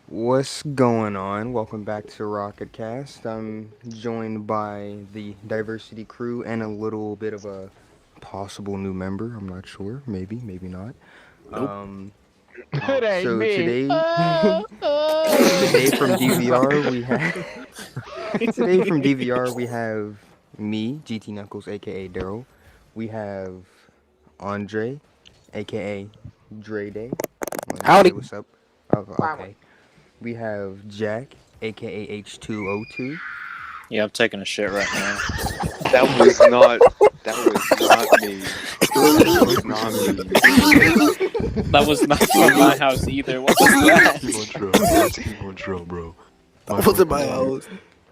What's going on? Welcome back to Rocketcast. I'm joined by the diversity crew and a little bit of a possible new member. I'm not sure. Maybe not. Nope. It ain't So me. today, today from DVR we have today from DVR we have me, GT Knuckles, aka Daryl. We have Andre, aka Dre Day. Want to Howdy. say what's up? Oh, okay. We have Jack, aka H2O2. Yeah, I'm taking a shit right now. That was not. That was not me. That was not me. That was not from my house either. What was that? Keep on trail. Let's keep on trail, bro. That wasn't my house.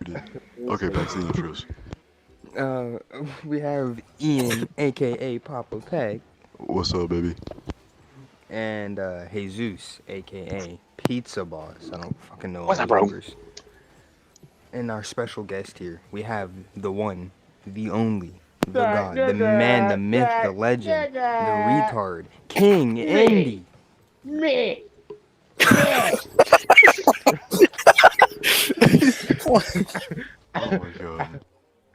Okay, back to the intros. We have Ian, aka Papa Peg, What's up, baby? and Jesus, aka Pizza Boss. I don't fucking know What's all up, the bro? others. And our special guest here, we have the one, the only, the god, the man, the myth, the legend, the retard, King Indy. Me. Oh my god.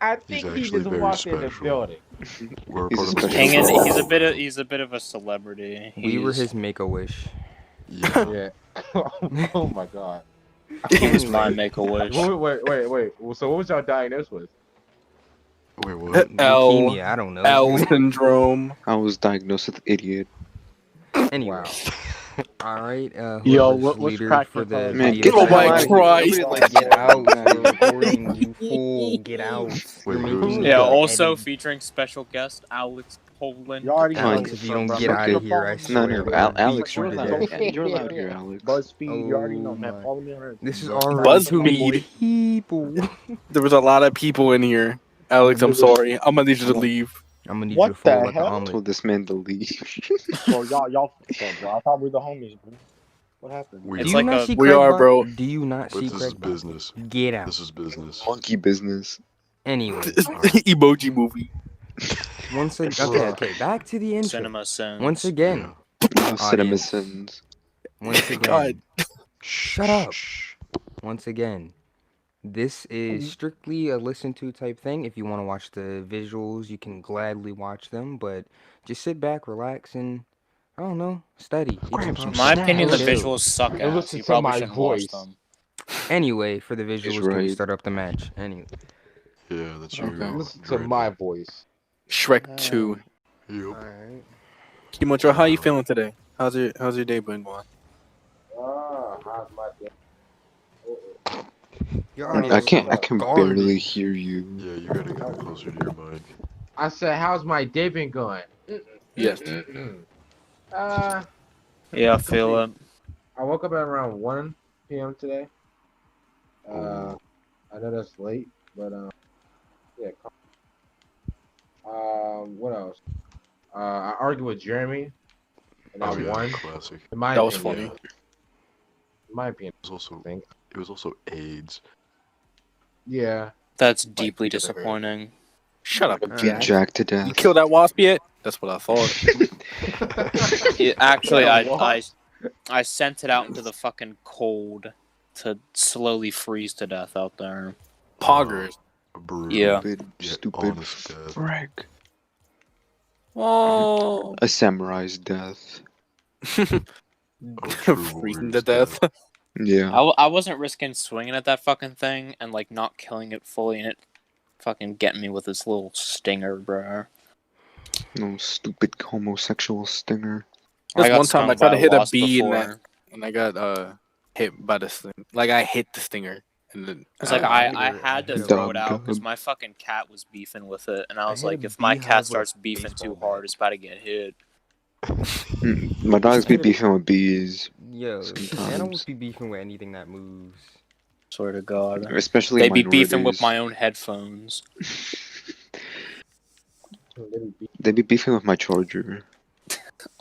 I He's think he actually just very walked in the special. building. We're a He's part a of the special King, guest. he's a bit of a celebrity. We were He's- his Make-A-Wish. Yeah. Yeah. Oh my god. He's my Make-A-Wish. Wait. So what was y'all diagnosed with? Wait, what? L. Leukemia, I don't know. L syndrome. I was diagnosed with idiot. Anyway. Wow. All right. Yo, Whoever's what's leader cracking, for the fellas? Man, video get the Oh hell my out of here. Christ. Nobody likes Get out. that. We're recording, you fool. Get out. Wait, You're who's making that? me Yeah, get also headed. featuring special guest Alex Poland. You already know. Alex, if you don't get out Okay. of here, I No, swear. no, we'll Alex, beat you you're to allowed. death. You're allowed here, Alex. BuzzFeed, you already know, Oh man. my. Follow me on her. This is Buzz- already too BuzzFeed. many people. There was a lot of people in here. Alex, I'm sorry. I'm gonna need you to leave. I'm gonna need What you to fold the like hell? an I omelet. told this man to leave. Bro, y'all, bro. I thought we were the homies, bro. What happened? We Do It's you like not a- see We Craig are, Bot? bro. Do you not But see this is Craig Bot? business. Get out. This is business. Monkey business. Anyway, Emoji movie. once again, okay, back to the intro. Cinema Sins. Once again, No cinema Audience. sins. once again, God. Shut up. Once again, this is strictly a listen to type thing. If you want to watch the visuals, you can gladly watch them, but just sit back, relax, and I don't know, study. Eat Grab some some In my popcorn, opinion, the chill. visuals suck And ass. listen You to probably my shouldn't voice. watch them. Anyway, for the visuals, do we right. start up the match? Anyway, Yeah, that's Okay. your Listen to my voice. Shrek 2. Yep. alright. Kimocho, how you feeling today? How's your day been going? How's my day? Your audio I is can garbage. barely hear you. Yeah, you gotta get closer to your mic. I said, how's my day been going? Yes. Yeah, I feel it. I woke up at around 1 p.m. today. I know that's late, but yeah. What else? I argued with Jeremy, and I Oh yeah, won. classic. In my That was opinion. funny. In my opinion, It was also I think. it was also AIDS. Yeah. That's deeply disappointing. Shut up, Alright. Jack. Jack to You death. killed that wasp yet? That's what I thought. Actually, What? I sent it out into the fucking cold to slowly freeze to death out there. Poggers. Brutal. Yeah. Stupid, Yeah, stupid honest death. frick. Oh. A samurai's death. true Freezing warrior's to death. Yeah. I wasn't risking swinging at that fucking thing and like not killing it fully and it fucking getting me with its little stinger, bro. No stupid homosexual stinger. I There's got one time I stung tried to by hit a wasp bee before. and I got hit by the sting. Like I hit the stinger. And then It's like I I hit had to a- throw it out Dub, because dub. my fucking cat was beefing with it, and I was hit a like, if my beehive cat with a starts beefing baseball too hard, bat. it's about to get hit. My dog's be Hit it. beefing with bees, Yo, Sometimes. animals be beefing with anything that moves. Swear to God, especially they be beefing with minorities. my own headphones. They be beefing with my charger,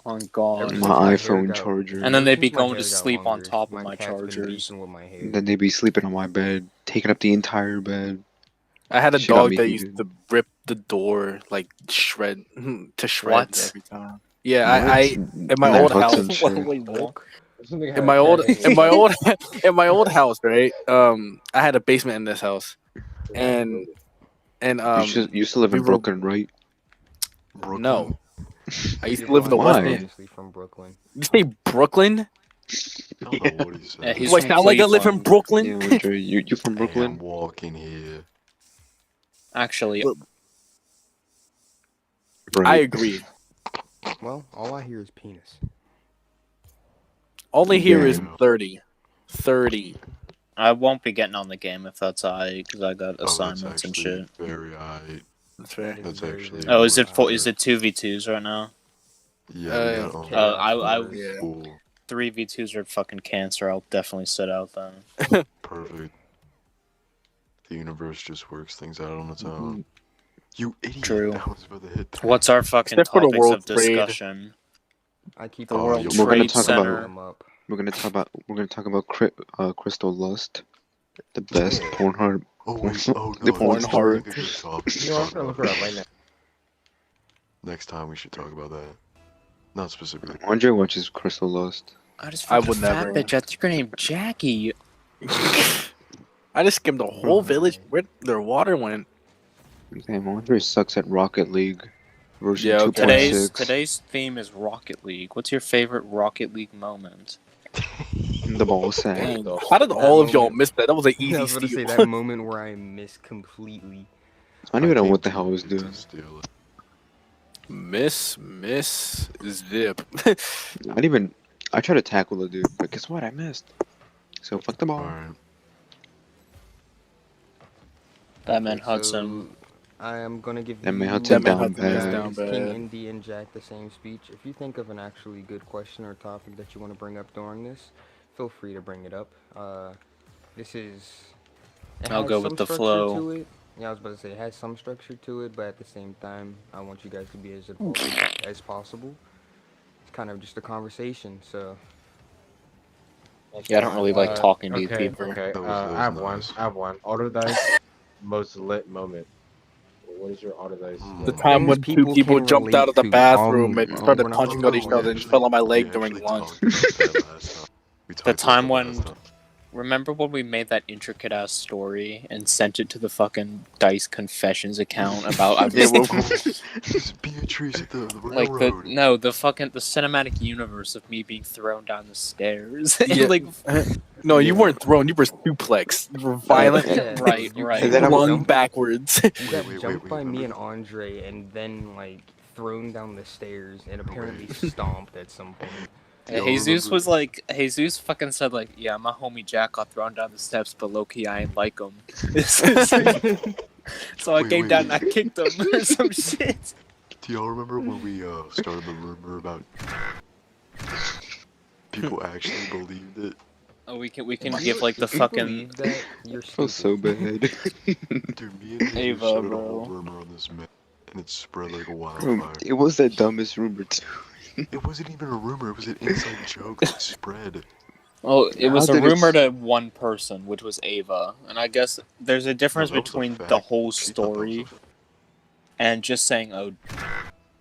On Ever God, since my hair iPhone got- charger. And then they ever be since my going to hair got sleep on longer, top of my cat's been chargers. beefing with my hair. Then they be sleeping on my bed, taking up the entire bed. I had a She got dog me that heated. used to rip the door like to shreds What? every time. Yeah, I in my What? old Butts house. and shit. Wait, what? Something in had my a old cat in my old in my old house, right? I had a basement in this house, and You still live we in were Brooklyn, right? Brooklyn. no. I used Your to live in the blind West Why? is End. obviously from Brooklyn. You say Brooklyn? I don't know what he said. Yeah, he's Do I from sound like I live in Cleveland. Brooklyn? Yeah, Andre, you from Hey, I'm Brooklyn? walking here. Actually, I Right. agree. Well, all I hear is penis. Only here is Damn. 30. 30. I won't be getting on the game if that's alright, because I got Oh, that's assignments and actually shit. very high. That's fair. That is That's very, actually- very Oh, is it high. is it 2v2s right now? Yeah, we got Chaos I Wars. Yeah. cool. 3v2s are fucking cancer. I'll definitely sit out then. Perfect. The universe just works things out on its Mhm. own. You idiot! True. I was about to hit that. What's our fucking Except for the topics World of Trade. discussion? I keep The Oh, World you'll- We're gonna Trade talk Center. about- them up. We're gonna talk about Crystal Lust, the best Yeah. Pornhub. Oh wait! Oh no! The porn that's horror. like a good topic to You know, I'm talk gonna about. look her up right now. Next time we should talk about that. Not specifically. Andre watches Crystal Lust. I just I fucking would fat never. bitch. I think her name Jackie. I just skimmed the whole village. Where their water went. Damn, Andre sucks at Rocket League version Yeah, okay. 2.6. Today's theme is Rocket League. What's your favorite Rocket League moment? The ball sack. Dang. How did all of y'all moment. miss that? That was an I easy was going to say steal. that moment where I missed completely. I don't even know came what the too hell I was late to doing. steal it. Miss Zip. I didn't even. I tried to tackle the dude, but guess what? I missed. So fuck the ball. Alright. Batman Okay, Hudson. so I am going to give That man you Hudson down guys, bad. King, Indy, and Jack the same speech. If you think of an actually good question or topic that you want to bring up during this, feel free to bring it up. This is... I'll has go some with the structure flow. to it. Yeah, I was about to say it has some structure to it, but at the same time, I want you guys to be as involved as possible. It's kind of just a conversation, so... Yeah, I don't really like talking to you Okay, people. okay. That was I have one. nice. I have one. Auto dice most lit moment. What is your auto dice? The Mm. time Things when two people people can jumped out of the relate to. bathroom and Oh, started we're not punching talking at each about other that. and fell on my We leg during actually lunch. talked about that last time. We talked The about time that when- last time. Remember when we made that intricate ass story and sent it to the fucking Dice Confessions account about I was Yeah, well, There's Beatrice at the like railroad. the cinematic universe of me being thrown down the stairs. Yeah. like No, you weren't thrown. You were suplex. You were violent. Yeah, right, you- right. And then I was- Flung backwards. You Wait, got wait, jumped wait, by wait, me wait. and Andre, and then like thrown down the stairs and apparently stomped at some point. Y'all Jesus remember- was like, Jesus fucking said like, yeah, my homie Jack got thrown down the steps, but low key I ain't like him. So I Wait, came wait, down and I wait. kicked him or some shit. Do y'all remember when we started the rumor about people actually believed it? Oh, we can If give you- like the if you fucking. believe that, you're I felt so stupid. bad. Dude, me and Jesus Ava, started a whole bro. rumor on this man, and it spread like a Bro, wildfire. it was the dumbest rumor too. It wasn't even a rumor, it was an inside joke that spread. Well, it was How a did it rumor s- to one person, which was Ava, and I guess there's a difference No, that was a between fact. the whole She thought that was a story fact. and just saying, "Oh,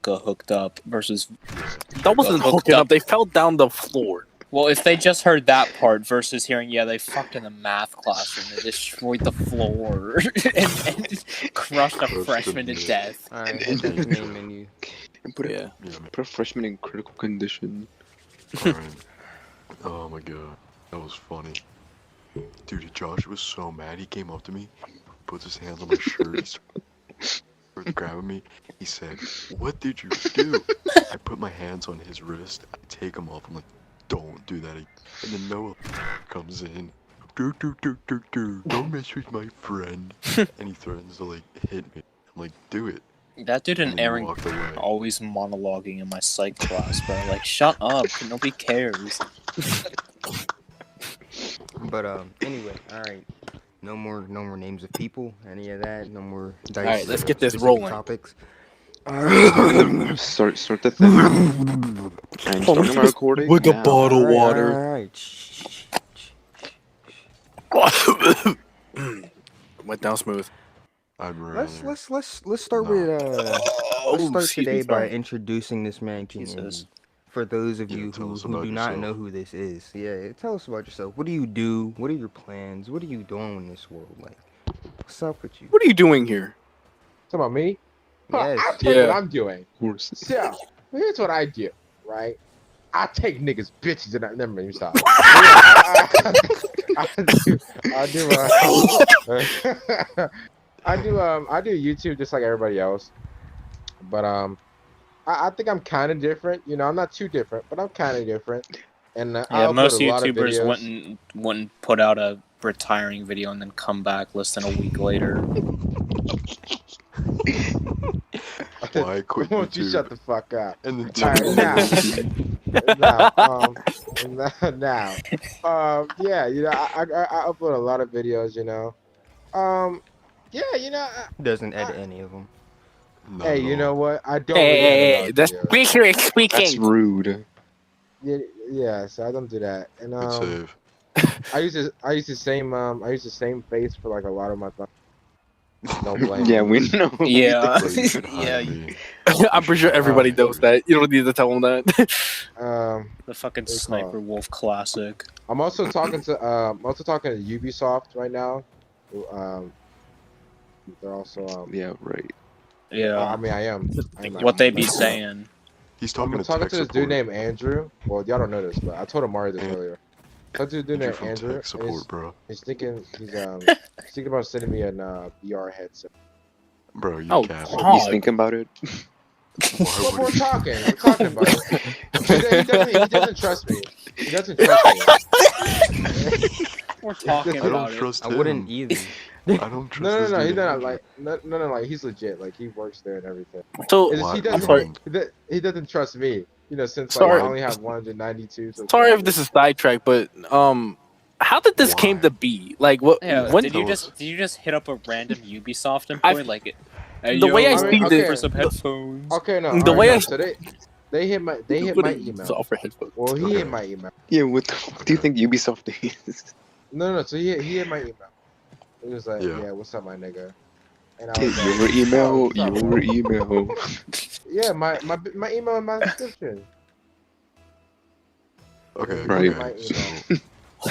got hooked up," versus. That wasn't Hooked hooking up. up. They fell down the floor. Well, if they just heard that part versus hearing, yeah, they fucked in the math classroom, they destroyed the floor and crushed a Crushed the freshman to myth. death. Alright, hit that main menu. And put, Yeah. Yeah, man. put a freshman in critical condition. Alright. Oh my god. That was funny. Dude, Josh was so mad. He came up to me, puts his hands on my shirt, he started grabbing me. He said, "What did you do?" I put my hands on his wrist. I take them off. I'm like, "Don't do that again." And then Noah comes in. Don't mess with my friend. And he threatens to like hit me. I'm like, "Do it." That dude and And then he Aaron walked away. always monologuing in my psych class, bro. Like, shut up, nobody cares. But anyway, alright. No more names of people, any of that. No more dice. Alright, let's get this specific rolling. Topics. Start the thing. I'm starting my recording With a now. bottle of Alright, water. alright. Shh. Went down smooth. I'd rather. Let's start with let's Oh, start excuse today me, by sorry. introducing this man to you. Jesus. For those of Yeah, you tell who, us who about do not yourself. know who this is, yeah, tell us about yourself. What do you do? What are your plans? What are you doing in this world? Like, what's up with you? What are you doing here? Talking about me? Yes. I'll tell you what Yeah. I'm doing. Of course. So, here's what I do, right? I take niggas, bitches, and never mind, stop. Yeah, I do YouTube just like everybody else, but I think I'm kind of different. You know, I'm not too different, but I'm kind of different, and I Yeah, upload a most lot of YouTubers videos. wouldn't put out a retiring video and then come back less than a week later. Why quit Why don't you shut YouTube the fuck up? and then All tell right, me now, yeah, you know, I upload a lot of videos, you know, yeah, you know, Doesn't I, edit any of them. Not hey, at you all. know what? I don't really edit a lot Hey, of that's videos. speaking. That's rude. Yeah, yeah, so I don't do that, and Good save. I use the same face for like a lot of my thumbs. Don't blame Yeah, me. we know. Yeah, Bro, you should hire yeah. me. I'm pretty sure everybody knows that. You don't need to tell them that. The fucking What do you call Sniper it? Wolf classic. I'm also talking to Ubisoft right now. Um, they're also Yeah, right. Yeah. I mean, I am. What they be actually. saying. He's I'm talking to talking tech to this dude support. named Andrew. Well, y'all don't know this, but I told Amari this An- earlier. Talking to a dude Andrew named from Andrew, tech support, bro. he's thinking he's about sending me an VR headset. Bro, you Oh, capping. God. He's thinking about it. Why Well, would we're he? talking. We're talking about it. He doesn't trust me. He doesn't trust me. We're talking I don't about it. trust I him. wouldn't either. I don't trust No, this no, dude. he's not Andrew. like no, like he's legit. Like he works there and everything. So, It's just, Why? he I'm doesn't. sorry. He doesn't trust me. You know, since like Sorry. I only have 192 Sorry if subscribers. this is sidetracked, but how did this came Why? to be? Like, what? Yeah, When? did you Tell us. just hit up a random Ubisoft I employee like, hey, the yo, way I I mean, see looking this, for some headphones? Okay, no, the all right, way no. I So they hit my email. offer headphones. Well, he Okay. hit my email. Yeah, what the fuck do you think Ubisoft is? No. So he hit my email. He was like, Yeah. "Yeah, what's up, my nigga?" And I Okay, was like, your "Oh, email, what's up, your bro?" email. Yeah, my email in my description. Okay, Right. okay. So, My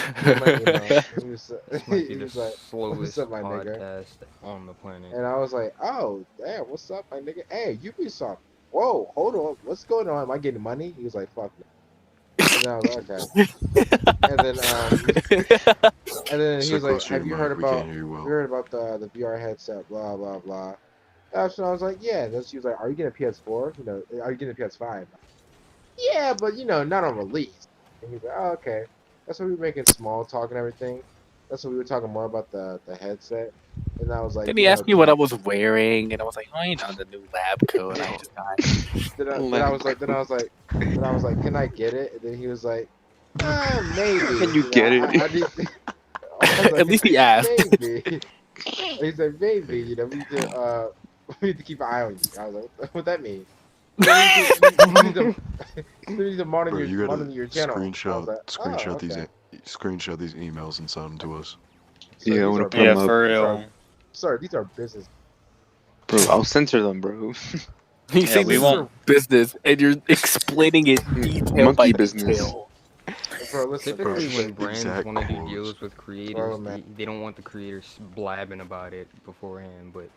email. He was, This might be he the was like, slowest "What's up, my nigga?" podcast on the planet. And I was like, "Oh, damn, what's up, my nigga? Hey, Ubisoft. Whoa, hold on, what's going on? Am I getting money?" He was like, "Fuck no." And I was like, "Okay." And then he sit was like, close to your "Have you mic. heard We can't about hear you well. the VR headset? Blah blah blah." So I was like, "Yeah." And then she was like, "Are you getting a PS4? You know, are you getting a PS5?" Yeah, but you know, not on release. And he's like, "Oh, okay." That's why we were making small talk and everything. That's what we were talking more about the headset. And I was like, Then you he know, asked me what I was wearing, and I was like, "Oh, you know, the new lab coat I just got." then I was like, "Can I get it?" And then he was like, maybe. Can you know, get it? I need. I was like, At least he asked. maybe. He said maybe. You know, we need to keep an eye on you. I was like, what that mean? You need to Bro, you gotta monitor your channel. I was screenshot like, oh, these okay. screenshot these emails and send them to us. So Yeah, I these wanna are put 'em Yeah, up. for these are- real. Sorry, these are business. Bro, I'll censor them, bro. You Yeah, say we this is won't. your business, and you're explaining it detail Monkey by business. detail. Bro, listen, bro. Typically, when the brands exact want to do quotes. deals with creators, Bro, man. they don't want the creators blabbing about it beforehand. But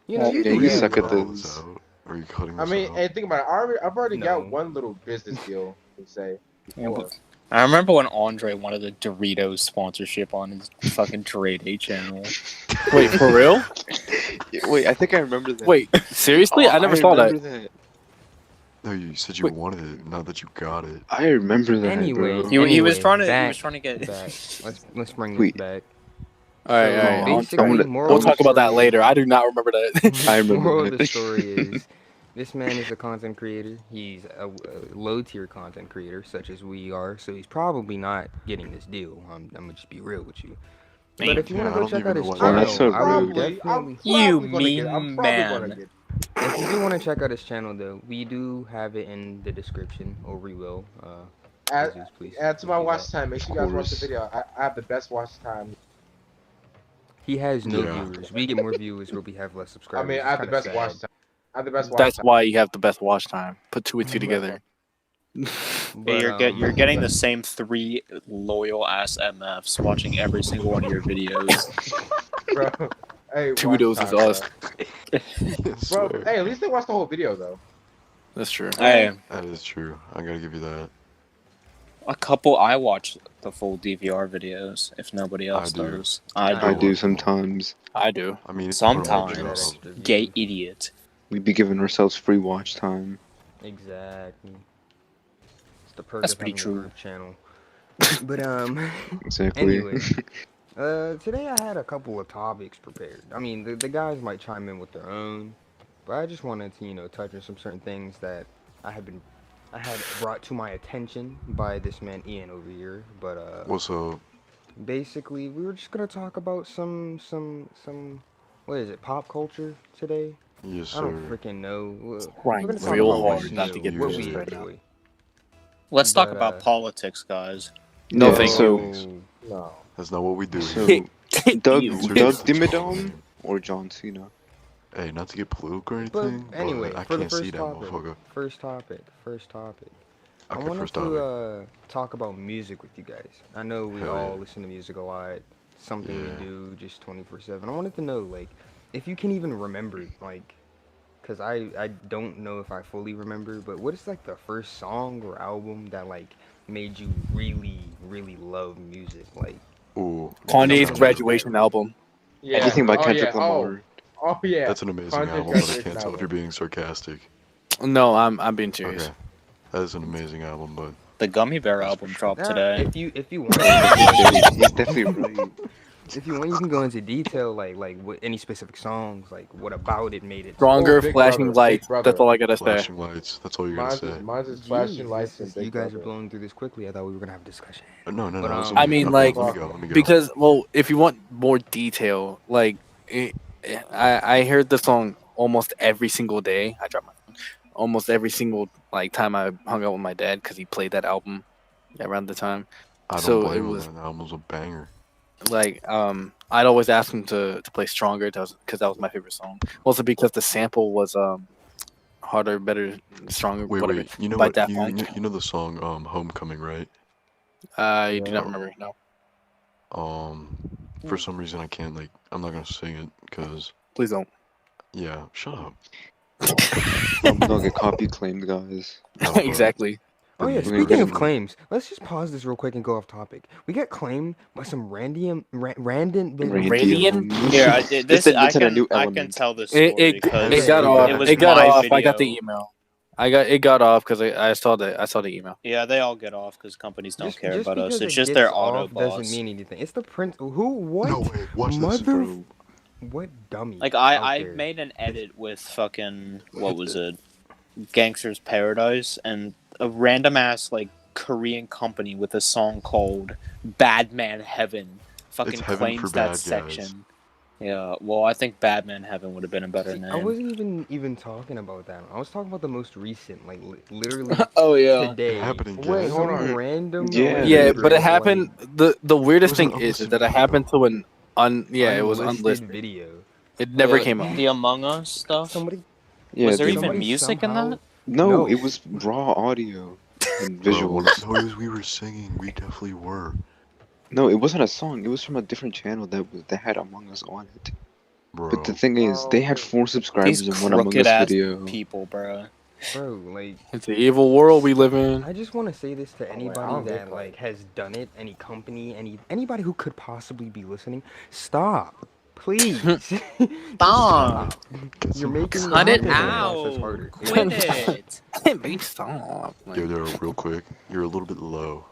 You know, know, you're Yeah, doing you yeah, suck good, at bro. Call this those. out? Are you cutting I this mean, out? hey, think about it. I've already No. got one little business deal. You say. Yeah, Before. but I remember when Andre wanted a Doritos sponsorship on his fucking Trade A channel. Wait, for real? Wait, I think I remember that. Wait, seriously? Oh, I never saw that. remember that. No, you said you Wait. wanted it, not that you got it. I remember that, Anyway, bro. He was Anyway, trying to back. get. Let's bring this Wait. back. All right, So, all right. basically, wanna- moral We'll of the talk about that story later. I do not remember that. I remember moral of that. the story is, this man is a content creator. He's a low-tier content creator, such as we are. So he's probably not getting this deal. I'm gonna just be real with you. But Man. if you want Yeah, to I go don't check out even his know why Oh, channel, that's so I would rude. definitely. I'm You probably gonna get it. I'm mean probably gonna man. get it. If you do want to check out his channel, though, we do have it in the description, or we will. Add, please add to my do that. watch time. Make sure you guys watch the Course. video. I have the best watch time. He has no Yeah. viewers. We get more viewers where we have less I subscribers. mean, It's I have the kinda best watch sad. time. I have the best watch That's time. why you have the best watch time. Put two and two together. But, you're getting the same 3 loyal ass MFs watching every single one of your videos. Bro, hey, Two watch of those time, is bro. us. I Bro, swear. hey, at least they watched the whole video though. That's true. Hey, That is true. I gotta give you that. I watch the full DVR videos if nobody else do. does. I I do. do sometimes. I do. I mean, if you put 'em on Sometimes. your That job, extra Gay view. idiot. We be giving ourselves free watch time. Exactly. It's the perk That's of pretty having true. a group channel. But Exactly. anyway, today I had a couple of topics prepared. I mean, the guys might chime in with their own, but I just wanted to touch on some certain things that I had brought to my attention by this man Ian over here. But what's up? basically, we were just gonna talk about some what is it, pop culture today? Yes, I don't sir. freaking know. We're Trying gonna talk real about what hard we not to know, get what booed we right now. enjoy. Let's talk But, about politics, guys. No, Yeah, thank so- you. No. That's not what we do So, here. Doug, Ew. Insert Doug difference Dimmadome calling. or John Cena? Hey, not to get political or But anything, anyway, but I for the can't see first that topic, motherfucker. first topic. I Okay, wanted first to topic. talk about music with you guys. I know we Hell all yeah. listen to music a lot. Something Yeah. we do just 24/7. I wanted to know, like, if you can even remember, like, cause I don't know if I fully remember, but what is like the first song or album that like made you really really love music? Like, Ooh, Kanye's that's graduation album. Yeah. Anything by oh, Kendrick yeah. Lamar. Oh yeah. That's an amazing Kanye's album, but I graduation can't tell if album. you're being sarcastic. No, I'm being serious. Okay, that is an amazing album, but The Gummy Bear That's album for sure. dropped today. if you want, He's definitely right. if you want, you can go into detail, like what any specific songs, like what about it made it. Stronger, Oh, Big flashing Brother, lights. Big Brother. That's all I gotta say. flashing lights. That's all you're gonna say. Mine's is flashing Jeez, lights and you Big guys Brother. are blowing through this quickly. I thought we were gonna have a discussion. No, no, But, no. listen, I mean, no, like, let me go. Because, well, if you want more detail, like, I heard the song almost every single day. I dropped my phone. Almost every single like time I hung out with my dad because he played that album around the time. I don't So blame it him. was That album's a banger. like I'd always ask him to play Stronger because that was my favorite song. Also because the sample was harder, better, stronger, Wait, whatever. wait. You know by what? Daft You, Punk. you know the song "Homecoming," right? I do not Yeah. remember. No, For some reason I can't like. I'm not gonna sing it because please don't. yeah. Shut up. I'm gonna get copy claimed, guys. No, but Exactly. Oh yeah, the We're gonna speaking get of him. claims, let's just pause this real quick and go off topic. We got claimed by some random. Radiant? Here, It's a new I can element. tell this It story it, because it got It off. was It got my off. I got the video. email. It got off because I saw the email. Yeah, they all get off because companies don't care about us. Because It's it just gets their auto off doesn't boss. mean anything. It's the print. Who? What? No way. Watch this, Mother. bro. What dummy? Like out I there. made an edit with fucking what was it, Gangster's Paradise, and a random ass like Korean company with a song called Bad Man Heaven fucking It's heaven for claims bad that guys. section. Yeah, well, I think Bad Man Heaven would have been a better See, name. I wasn't even talking about that. I was talking about the most recent, like literally Oh yeah. today. It happened again. Wait, hold Some on. random. Yeah. Yeah, labor, but it happened. like, The weirdest It was an thing is that unlisted it happened to an it was unlisted unlisted. video. It never came up. The Among Us stuff. Somebody. Yeah, Was there dude. even Somebody music in somehow- that? No, No. it was raw audio and Bro, visuals. no, it was we were singing. We definitely were. No, it wasn't a song. It was from a different channel that had Among Us on it. Bro. But the thing is, they had 4 subscribers These in one Among crooked Us ass video. people, bro. Bro, like, It's an evil world we live in. I just want to say this to I anybody don't get that caught. like has done it, any company, anybody who could possibly be listening. Stop, please. Stop. Get You're some making the Cut it content process out. harder. Quit it. Babe, stop. Like, Yo, Daryl, real quick. You're a little bit low.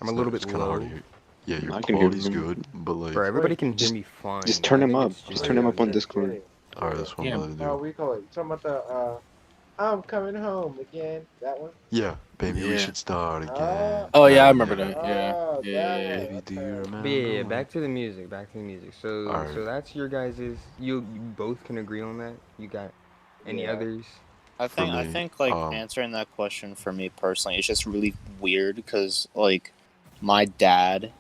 I'm a little bit It's kinda hard low. to hear. Yeah, your I can hear quality's him. good, but like, Bro, everybody can hear Just- me fine. just turn I him think up. it's Just turn him up on Yeah, Discord. get it. alright, that's what Yeah. I'm gonna do. We call it. You talking about the I'm coming home again. That one. Yeah, baby, we Yeah. should start again. Oh, yeah, I Ah, remember that. Yeah. Oh, Yeah, that yeah, one. Baby, do you Okay. remember? But yeah, back to the music. So, Alright. so that's your guys's. You both can agree on that. You got any Yeah. others? I For think me, like answering that question for me personally is just really weird because like my dad,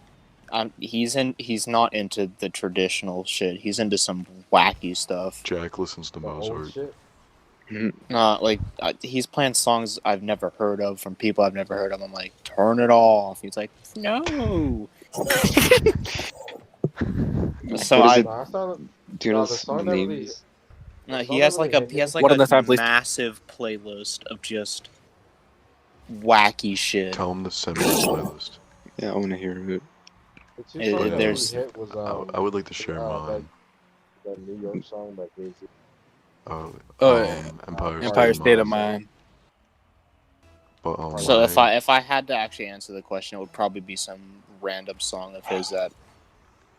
he's not into the traditional shit. He's into some wacky stuff. Jack listens to The old Mozart. shit. Like he's playing songs I've never heard of from people I've never heard of. I'm like, turn it off. He's like, no. So What is I it? No, I saw Do you know no, the the song that really names? the he song that has really like a hit he has me. like What on the a side, please? massive playlist of just wacky shit. Tell him to send me the playlist. Yeah, I want to hear it. The two It- songs that really there's hit was I would like to share that mine. that New York song by Jay-Z. Empire Empire State of Mind. Mind. But So my if I had to actually answer the question, it would probably be some random song of his that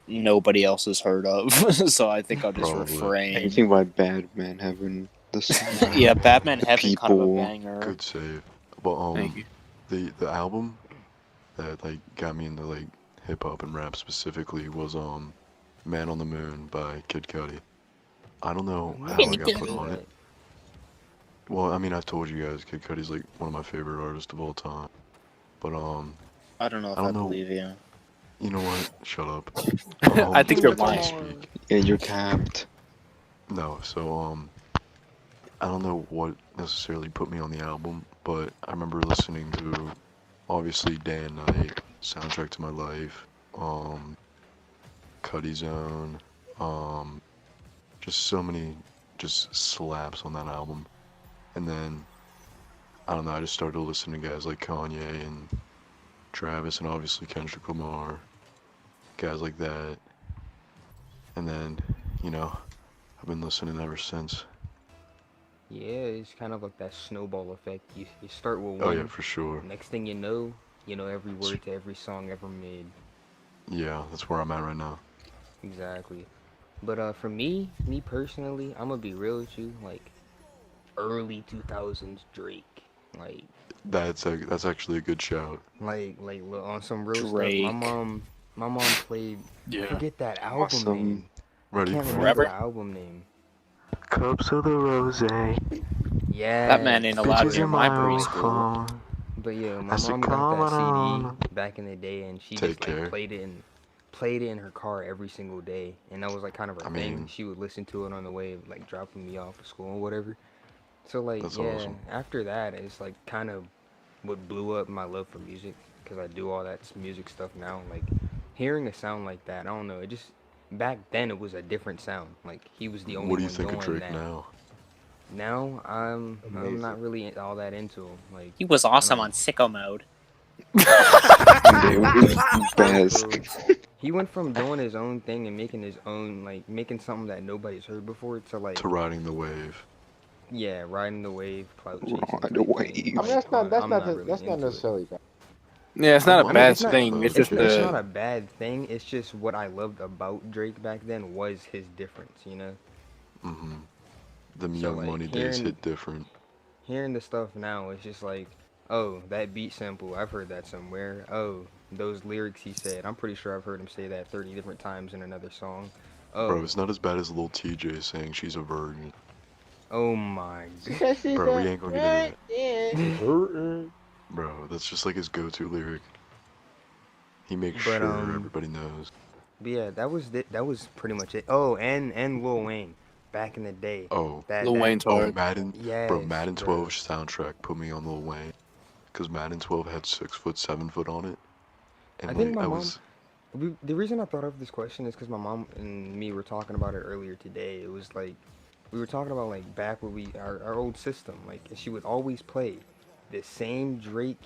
nobody else has heard of. So I think I'll just Probably. refrain. Anything by Bad Man Heaven. The song. Yeah, Batman Heaven kind of a People. banger. good save. But Thank you. the album that like got me into like hip hop and rap specifically was Man on the Moon by Kid Cudi. I don't know how I got put on it. Well, I mean, I've told you guys, Kid Cudi's like one of my favorite artists of all time. But I don't know if I I don't know. believe you. You know what? Shut up. I think you're Let me lying. speak. Yeah, you're capped. No, so I don't know what necessarily put me on the album, but I remember listening to obviously Day and Night, Soundtrack to My Life, Cuddy Zone, just so many just slaps on that album. And then I don't know, I just started listening to guys like Kanye and Travis and obviously Kendrick Lamar, guys like that. And then, you know, I've been listening ever since. Yeah, it's kind of like that snowball effect. You start with Oh one, yeah, for sure. next thing you know every word to every song ever made. Yeah, that's where I'm at right now. Exactly. But for me personally, I'm gonna be real with you. Like early 2000s Drake. Like That's actually a good shout. on some real stuff. Drake. My mom played. Yeah. Forget that album Awesome. name. Ready? Can't remember Forever? the album name. Cups of the rose. Yeah. That man ain't allowed Bitches near in my my own preschool. phone. But yeah, my I said, mom got "Come that on." CD back in the day, and she Take just like care. played it in her car every single day, and that was like kind of her I thing. mean- She would listen to it on the way, like dropping me off to school or whatever. So like That's yeah, awesome. after that, it's like kind of what blew up my love for music because I do all that music stuff now. Like hearing a sound like that, I don't know. It just back then it was a different sound. Like he was the only What do you one think of doing Drake that. now? Now I'm Amazing. not really all that into him. Like He was I awesome don't- on sicko mode. They were best. He went from doing his own thing and making his own, like making something that nobody's heard before to like To riding the wave. yeah, riding the wave, clout chasing. Ride type the thing. wave. I mean, that's not I'm not really that's not into it. necessarily bad. Yeah, it's not I a mean, bad it's not- thing. It's It's, just it's not a a bad thing. It's just what I loved about Drake back then was his difference. Mm-hmm. Them So, Young like, Money days hearing- hit different. Hearing the stuff now, it's just like, oh, that beat sample, I've heard that somewhere. Oh, those lyrics he said, I'm pretty sure I've heard him say that 30 different times in another song. Oh, Bro, it's not as bad as little TJ saying she's a virgin. oh my god. Bro, we ain't gonna get into Hurting. that. Bro, that's just like his go-to lyric. He makes But, sure everybody knows. But yeah, that was pretty much it. Oh, and Lil Wayne, back in the day. Oh, That, Lil that- Wayne's oh, hard. Madden. Yes, Bro, Madden bro. 12 soundtrack put me on Lil Wayne. Because Madden 12 had 6 foot, 7 foot on it. And I think my I mom- was. The reason I thought of this question is because my mom and me were talking about it earlier today. It was like we were talking about like back when our old system, like and she would always play the same Drake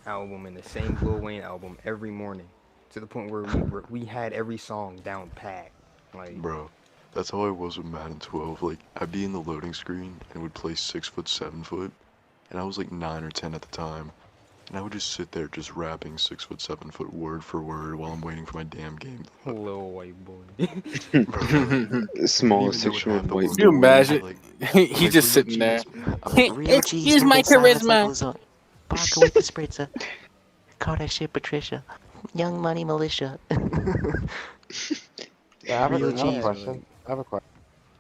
album and the same Lil Wayne album every morning, to the point where we had every song down pat. Like Bro, that's how I was with Madden 12. Like, I'd be in the loading screen and would play 6 foot, 7 foot. And I was like 9 or 10 at the time. And I would just sit there just rapping 6 foot, 7 foot word for word while I'm waiting for my damn game. Lil White Boy. The smallest Even though it section had of the white logo, You boy. imagine- like, He's like, just real sitting there. G's, I'm like, real Excuse G's my moving silent charisma. cycles on- Vodka with the spritzer. Call that shit Patricia. Young Money Militia. Yeah, I have a Real G's. question. I have a question.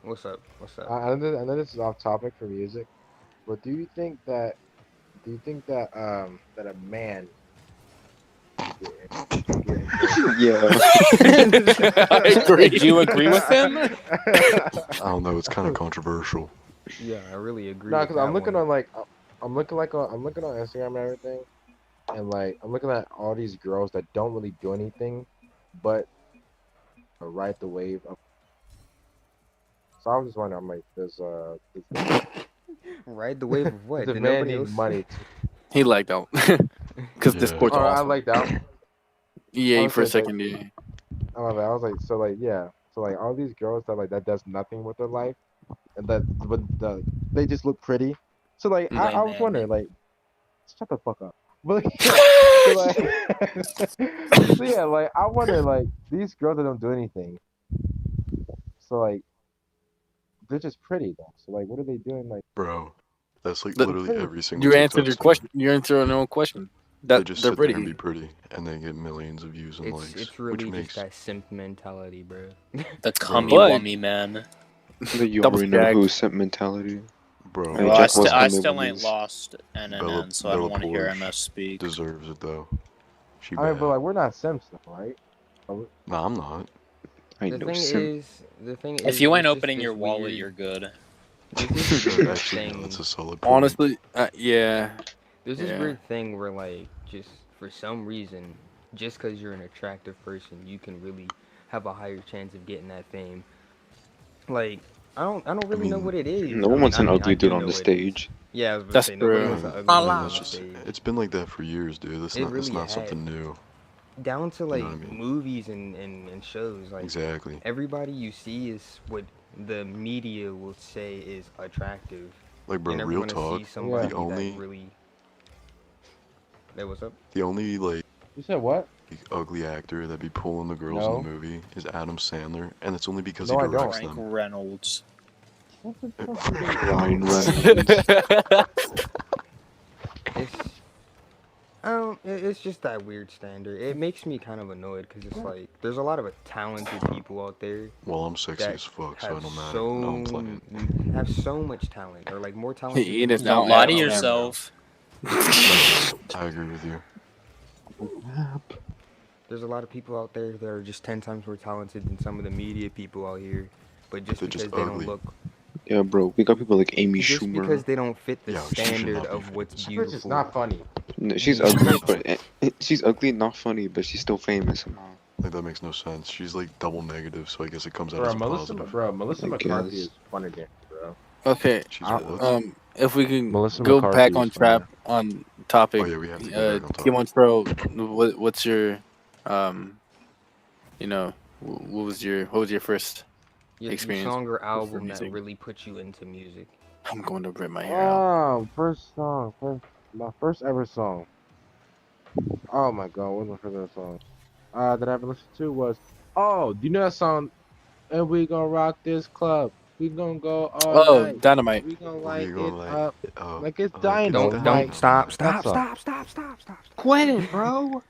What's up? What's up? I know this is off topic for music, but do you think that that a man Yeah. I agree. Did you agree with him? I don't know, it's kind of controversial. Yeah, I really agree No, with because that I'm looking one. on like I'm looking on Instagram and everything, and like I'm looking at all these girls that don't really do anything, but ride the wave of. So I was just wondering, I'm like, Ride the wave of does what? the Did man nobody need else? money? He lagged out because Yeah. Discord's Oh, I awful. like that. I EA was for a saying like, second, yeah. I love it. I was like, so like, yeah, so like all these girls that does nothing with their life, and they just look pretty. So like, I was wondering, like, shut the fuck up. But yeah, so like, so yeah, like I wonder, like these girls that don't do anything. So like, they're just pretty though. So like, what are they doing? Like, Bro, that's like The- literally every single You answered TikTok your star. question. You answered your own question. They That just they're sit there and pretty. be pretty, and they get millions of views and likes, It's which really just makes that simp mentality, bro. The cummy But- wummy man. You Double already know stack. who's simp mentality. bro. Hey, Well, Jack was I in the still ain't movies. lost NNN, so I don't want to hear MS speak. Deserves it though. She I mean, bad. but like we're not simps though, right? Nah, I'm not. I The know thing simp. is, If you ain't it's just opening your this wallet, weird- you're good. There's this weird Actually, yeah, thing. that's a solid point. Honestly, yeah. There's this Yeah. weird thing where like just for some reason, just because you're an attractive person, you can really have a higher chance of getting that fame. Like I don't really know mean, what it is. No one wants an I ugly do dude on know the what it is. stage. Yeah, I was about to That's say nobody true. wants an ugly I dude mean, on that's the just stage. it's been like that for years, dude. That's It not really not something has. new. Down to know like what I mean? movies and shows. Like Exactly. everybody you see is what the media will say is attractive. Like, bro, You're never real gonna talk. see somebody The only that really. Hey, what's up? the only like You said what? ugly actor that be pulling the girls No. in the movie is Adam Sandler, and it's only because No, he I don't. directs Frank them. Reynolds. What the fuck? Are you Ryan doing? Reynolds. It's I don't. It's just that weird standard. It makes me kind of annoyed because it's like there's a lot of talented people out there Well, I'm sexy that as fuck, so it have don't matter. so No, I'm playing. have so much talent, or like more talented. Ian is than now Don't lie to Adam Sandler. yourself. I agree with you. There's a lot of people out there that are just 10 times more talented than some of the media people out here, but just They're because just they ugly. don't look, Yeah, bro. We got people like Amy just Schumer. because they don't fit the Yeah, she should standard not be of what's famous. It's just beautiful. not funny. No, she's ugly, but she's ugly and not funny, but she's still famous somehow. Like, that makes no sense. She's like double negative, so I guess it comes out Bro, as a positive. Melissa I McCarthy guess. is funny than bro. Okay. She's I- what? If we can Melissa go McCarthy back is on funny. on topic. Oh yeah, we have to go back on topic. Montreal, what's your what was your first Your experience song or for album that music? really puts you into music. I'm going to rip my hair out. My first ever song. Oh my god, what was my first ever song? That I ever listened to was, oh, do you know that song? And we gonna rock this club. We gonna go all Oh, night. Dynamite. We gonna We light gonna it light up it up, like it's like dynamite. it's Don't Like, stop, That stop, song. stop. Quit it, bro.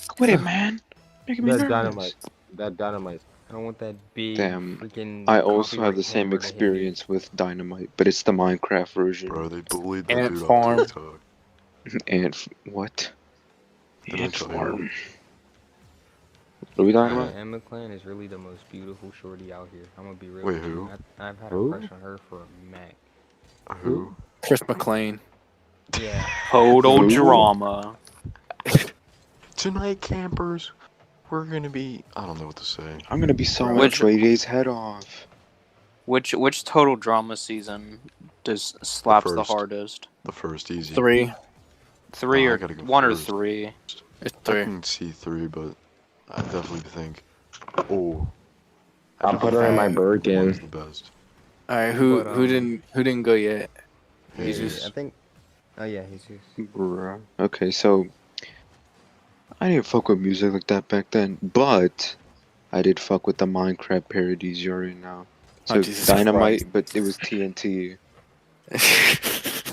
Quit it, man. Making me That nervous. dynamite. That dynamite. I don't want that big Damn, freaking. I also have copyright the same hammer to hit me. experience with Dynamite, but it's the Minecraft version. bro, they bullied that Ant dude Farm. on TikTok. And what? Did I Ant tell you? farm. What are we talking Yeah, about? Emma Clan is really the most beautiful shorty out here. I'm gonna be real. Wait, with you. who? I've had Who? a crush on her for a Mac. Who? Chris McClain. Yeah. Total Who? drama. Tonight, campers, we're gonna be. I don't know what to say. I'm gonna be sawing Which- Dre Day's head off. Which total drama season does slaps the first. hardest? The first easy. 3. Three Oh, I or gotta go one first. or three? It's I 3. can see 3, but I definitely think. Oh. I'll put her in my One's Birkin. the best. All right, who But, who didn't go yet? Hey, Jesus. I think. Oh yeah, Jesus. Bruh. Okay, so I didn't fuck with music like that back then, but I did fuck with the Minecraft parodies you already know. Oh, So Jesus Dynamite, but it was TNT.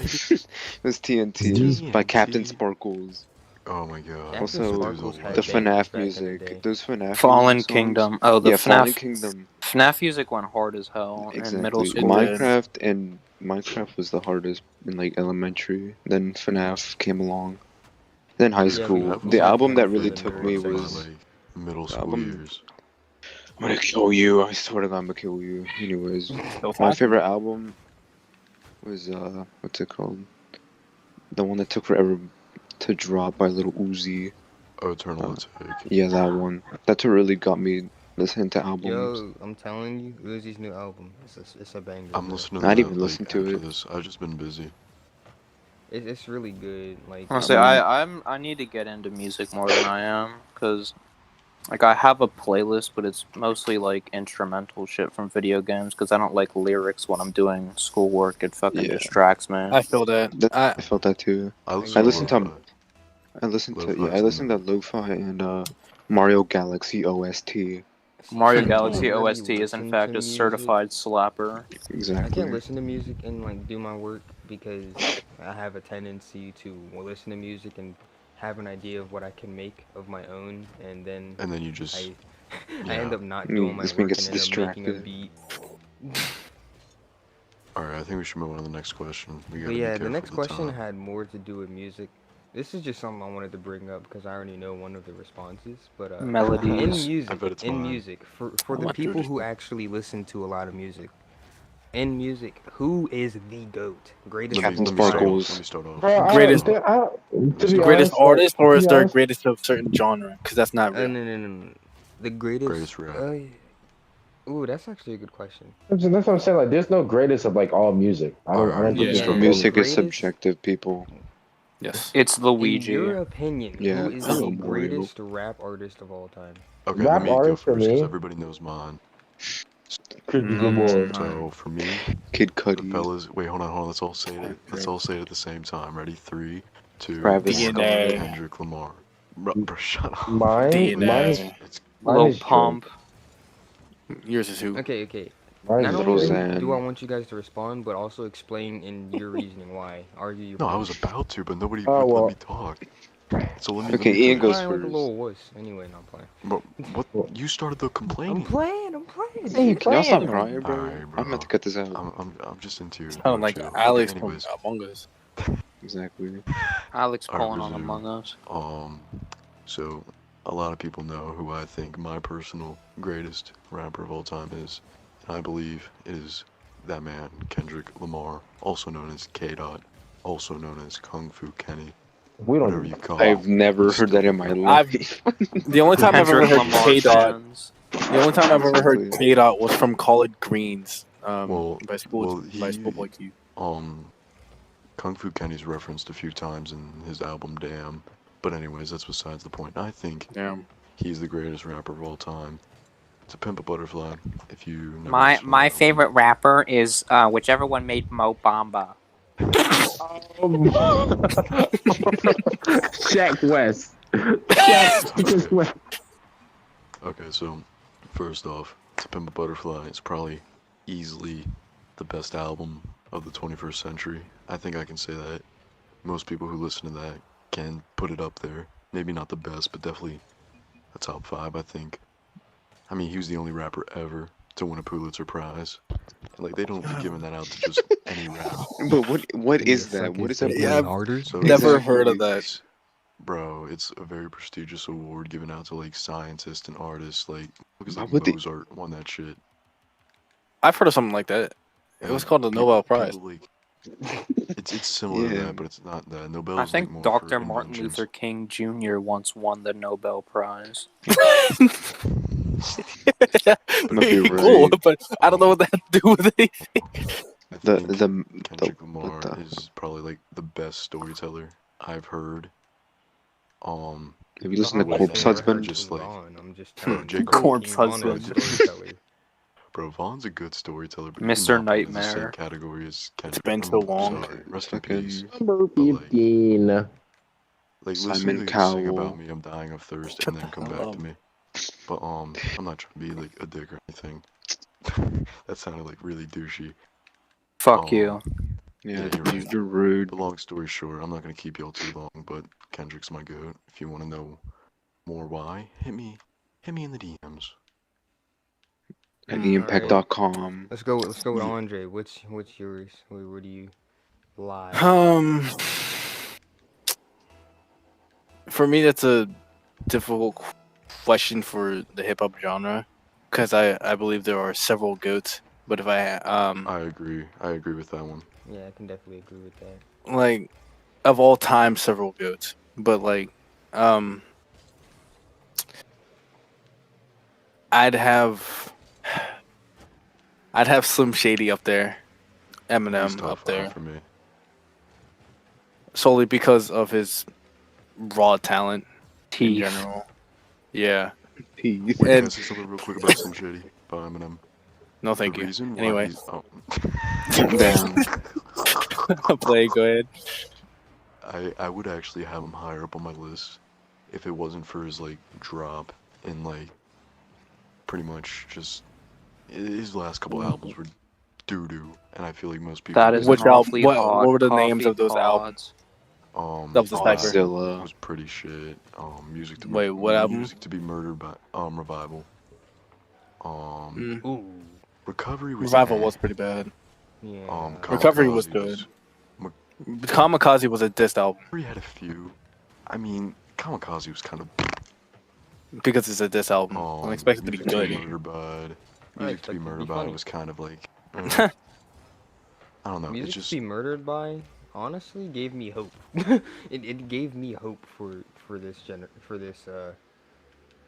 It was TNT by Captain TNT. Sparkles. Oh my god. Captain Also, Sparkles had The bangers FNAF back in the music. day. Those FNAF Fallen music songs. Kingdom. Oh, the Yeah, Fallen FNAF Kingdom. FNAF music went hard as hell in middle Exactly. school. did. Minecraft was the hardest in like elementary. Then FNAF came along. Then high Yeah, school. FNAF was The like album one that for really the took nerds, me I my was like middle the school album- years. I'm gonna kill you. I swear to God, I'm gonna kill you. Anyways, Still my fine. favorite album was what's it called? The one that took forever to drop by Little Uzi. Oh, Eternal Uh, Attack. Yeah, that one. That's what really got me listening to albums. Yo, I'm telling you, Uzi's new album, it's a banger, I'm bro. listening I to didn't even that listen like to after it. this. I've just been busy. It's really good. Like, Honestly, I'm gonna. I need to get into music more than I am because like I have a playlist, but it's mostly like instrumental shit from video games because I don't like lyrics when I'm doing schoolwork. It fucking Yeah, distracts me. I feel that. I felt that too. I I listen I to get listened that. lo-fi. to yeah, I Lo-fi's the listened to move. Lo-Fi and Mario Galaxy OST. See, Mario I Mm. can't Galaxy really OST is in listen to fact a music. certified slapper. I can't Exactly. listen to music and like do my work because I have a tendency to listen to music and have an idea of what I can make of my own, and then And then you just I I end yeah. up not doing my This man work and gets end up making a distracted. beat. All right, I think we should move on to the next question. We But gotta be yeah, the careful next of the question time. had more to do with music. This is just something I wanted to bring up because I already know one of the responses. But Melodies. I bet it's in mine. music, for I the went through people this. who actually listen to a lot of music, in music, who is the GOAT? Greatest of Captain Let all me start time. off. Let Sparkles. me start off. Bro, Greatest to be greatest honest, like artist, to or be is there honest, greatest of certain genre? Because that's not real. No. The greatest. Greatest rap. Ooh, that's actually a good question. that's what I'm saying. Like, there's no greatest of like all music. All right, I don't think Yeah. there's start a off. Music is greatest. Greatest. subjective, people. Yes. It's In Luigi. your opinion, Yeah, who is hello, the Mario. greatest rap artist of all time? Okay, let Rap me go artist for first because me, everybody knows mine. Kendrick Lamar. So for me, Kid the Cudi. fellas. Wait, hold on. Let's all say it. Let's all say it at the same time. Ready? 3, 2, Travis 1. DNA. DNA. Kendrick Lamar. Bro, shut up. DNA. It's Mine Lil is Drake. Pump. Yours is who? Okay. Mine Not is only Drake. do I Roseanne. want you guys to respond, but also explain in your reasoning why. Argue your no. I point. was about to, but nobody Oh would let me well, talk. So let Okay, me Ian Stop goes finish. crying like a first. little wuss. Anyway, no, I'm playing. Bro, what? well You started the complaining. I'm playing. say you Can y'all stop playing. crying, bro? Alright, I'm meant bro. to cut this out. I'm just into you, Sounding bro. like Chill. Okay, Alex from anyways. Among Us. Exactly. Alex Alright, pulling on resume. Among Us. So a lot of people know who I think my personal greatest rapper of all time is. And I believe it is that man, Kendrick Lamar, also known as K. Dot, also known as Kung Fu Kenny, We whatever don't. you call him. I've never He's heard still that the in my GOAT. life. The only time I've ever Kendrick heard Lamar K Dot, fans. the only time I've ever heard Exactly. K Dot was from Collard Greens. Well, By he Schoolboy Q. um Kung Fu Kenny's referenced a few times in his album Damn. But anyways, that's besides the point. I think Damn. he's the greatest rapper of all time. To Pimp a Butterfly, if you never My listened to that my album. favorite rapper is whichever one made Mo Bamba. Shaq West. Shaq West. Okay, so first off, To Pimp a Butterfly is probably easily the best album of the 21st century. I think I can say that. Most people who listen to that can put it up there. Maybe not the best, but definitely a top 5, I think. I mean, he was the only rapper ever to win a Pulitzer Prize. And, like, they don't be giving that out to just any rapper. But what Can you is that? suck What his is that dick Yeah, even word? harder? So never it's, heard of that. it's bro, it's a very prestigious award given out to like scientists and artists. Like, because Why like would they? Mozart won that shit. I've heard of something like that. It And was like called the Nobel Prize. people like it's similar to Yeah. that, but it's not that. I Nobel's like think more for Dr. Martin inventions. Luther King Jr. once won the Nobel Prize. Might be Cool, right. but I don't know what Um, that had to do with anything. I The think the the Kendrick what Lamar the? is probably like the best storyteller I've heard. Um, Have you Bro, listened how to about with Corpse you never that and heard Husband? just King like, Von? I'm just bro, telling J you. Cole, Corpse King Von is a husband. storyteller. bro, Vaughn's a good storyteller, but he Mr. cannot put him in the same Nightmare. category as It's Kendrick. been so I'm long. sorry, rest in peace. Fucking Number But like, 15. listening Simon to you sing about Cowell. me, I'm dying of thirst, Shut and the then come hell back up. to me. But I'm not trying to be like a dick or anything. That sounded like really douchey. Fuck Um, you. Yeah, yeah, you're right. you're rude. But long story short, I'm not gonna keep y'all too long. But Kendrick's my goat. If you want to know more why, hit me in the DMs. At Mm. All right, IanPack.com. let's go with Yeah. Andre. What's yours? Where do you lie? For me, that's a difficult question for the hip hop genre. because I believe there are several goats. But if I agree. I agree with that one. Yeah, I can definitely agree with that. like of all time, several goats. But like um, I'd have I'd have Slim Shady up there, He's Eminem top up 5 there, for me. solely because of his raw talent in Teeth. general. Yeah, Teeth. Wait, can I and say something real quick about Slim Shady by Eminem? no, The thank you. reason why Anyway, he's Damn. play. Go ahead. I would actually have him higher up on my list if it wasn't for his like drop and like pretty much just his last couple albums were doo doo, and I feel like most people That would is an Which agree. album? awfully What hot were the names coffee of those albums? pods. That was a cipher. Revival Godzilla. was pretty shit. Wait, what album? Music to be murdered by Revival. Mm. Ooh. Recovery was Revival was pretty bad. Yeah. Recovery was Kamikaze good. Ma- Kamikaze was a diss album We had a few. I mean, Kamikaze was kind of because it's a diss album. I expect it to be Music to be good. murdered by. I Music to be expect it to be murdered by funny. was kind of like. I don't know. Music It just to be murdered by honestly gave me hope. it gave me hope for this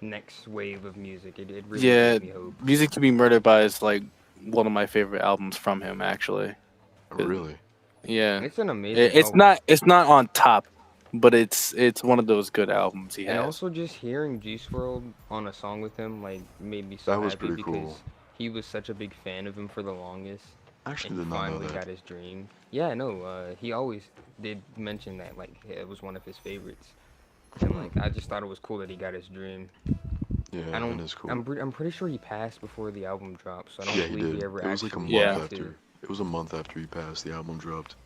next wave of music. It really Yeah, gave me hope. Music to be Murdered by is like one of my favorite albums from him. Actually, really. yeah, It's an amazing it's album. it's not on top, but it's one of those good albums he And has. also just hearing Juice World on a song with him like made me so That was happy pretty because cool. he was such a big fan of him for the longest. I actually And he did not know finally that. got his dream. Yeah, no, he always did mention that like it was one of his favorites. And like I just thought it was cool that he got his dream. Yeah, I don't. it is cool. I'm pretty sure he passed before the album dropped, so I don't Yeah, he believe did. he ever It was like a actually month Yeah. got to. after. It was a month after he passed. The album dropped.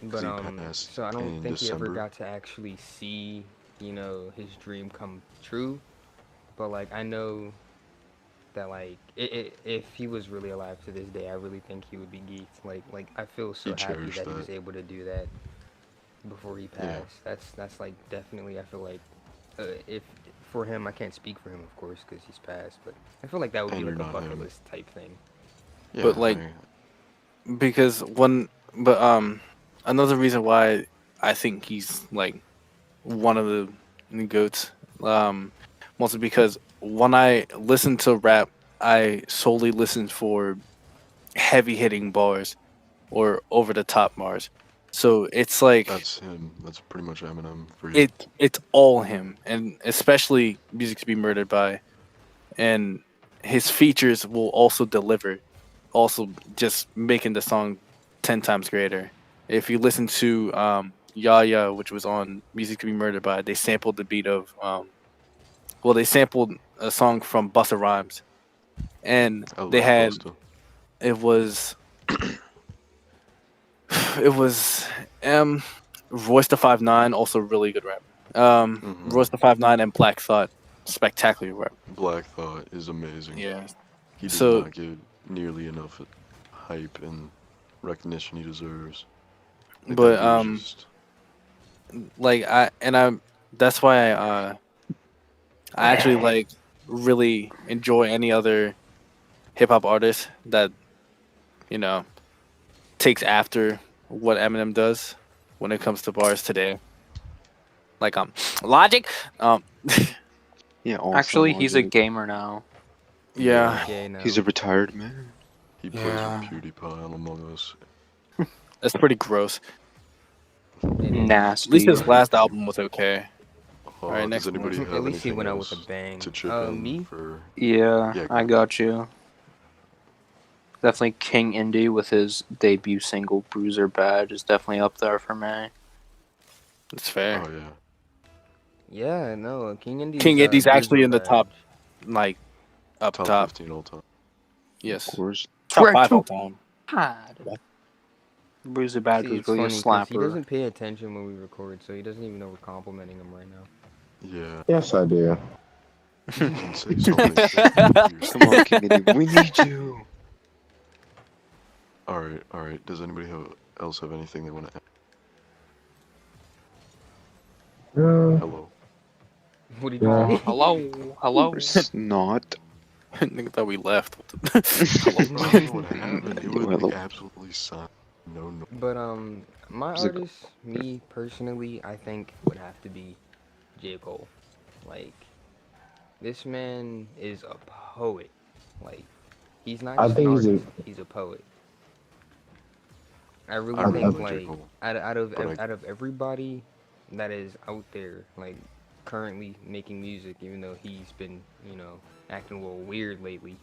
But he passed so I don't in think he ever December. got to actually see, his dream come true. But like I know that like if he was really alive to this day, I really think he would be geeked. Like I feel so He'd happy cherish that he was that. able to do that before he Yeah. passed. That's like definitely I feel like if for him I can't speak for him of course because he's passed, but I feel like that would And be like you're a not bucket him. list type thing. Yeah, But, like, because another reason why I think he's like one of the goats, mostly because when I listen to rap, I solely listen for heavy hitting bars or over the top bars. So it's like that's him. That's pretty much Eminem for you. it's all him, and especially Music to be Murdered by, and his features will also deliver, also just making the song 10 times greater. If you listen to Yaya, which was on Music to be Murdered by, they sampled the beat of they sampled a song from Busta Rhymes, and I they love had Busta. it was it was Royce the 5'9", also really good rap. Royce the 5'9" and Black Thought, spectacular rap. Black Thought is amazing. Yeah. He does So- not get nearly enough hype and recognition he deserves. Like, But that dude is just- that's why I actually like really enjoy any other hip hop artist that takes after what Eminem does when it comes to bars today. Like Logic. Yeah, also Actually, he's a Logic. gamer now. Yeah, Gay now. He's a retired man. he plays Yeah. with PewDiePie on Among Us. that's pretty gross. Nasty. At least his last album was okay. Alright, next does anybody one. have At least he anything went out with else a bang. to chip in Me? for? Yeah, Yeah, I go. got you. Definitely King Indy with his debut single "Bruiser Badge" is definitely up there for me. That's fair. Oh yeah. Yeah, no, King Indy's King Indy's actually in the Bruiser top, Badge. like up Top top. 15 all time. Yes, Of course. top 5 all time. God. Bruiser Badge See, was it's really a funny 'cause he slapper. doesn't pay attention when we record, so he doesn't even know we're complimenting him right now. Yeah. Yes, I do. You can say something. Come on, Kennedy. We need you. All right. Does anybody else have anything they want to add? Hello. What did you say? Hello. Not. Nigga thought we left. I don't know what happened. It was Hello. like absolutely silent. No. But my Is it- artist, me personally, I think would have to be J. Cole. Like, this man is a poet. Like, he's not I just an think he's a. artist, he's a poet. I really I really think like J. like Cole, out but of everybody that is out there like currently making music, even though he's been acting a little weird lately.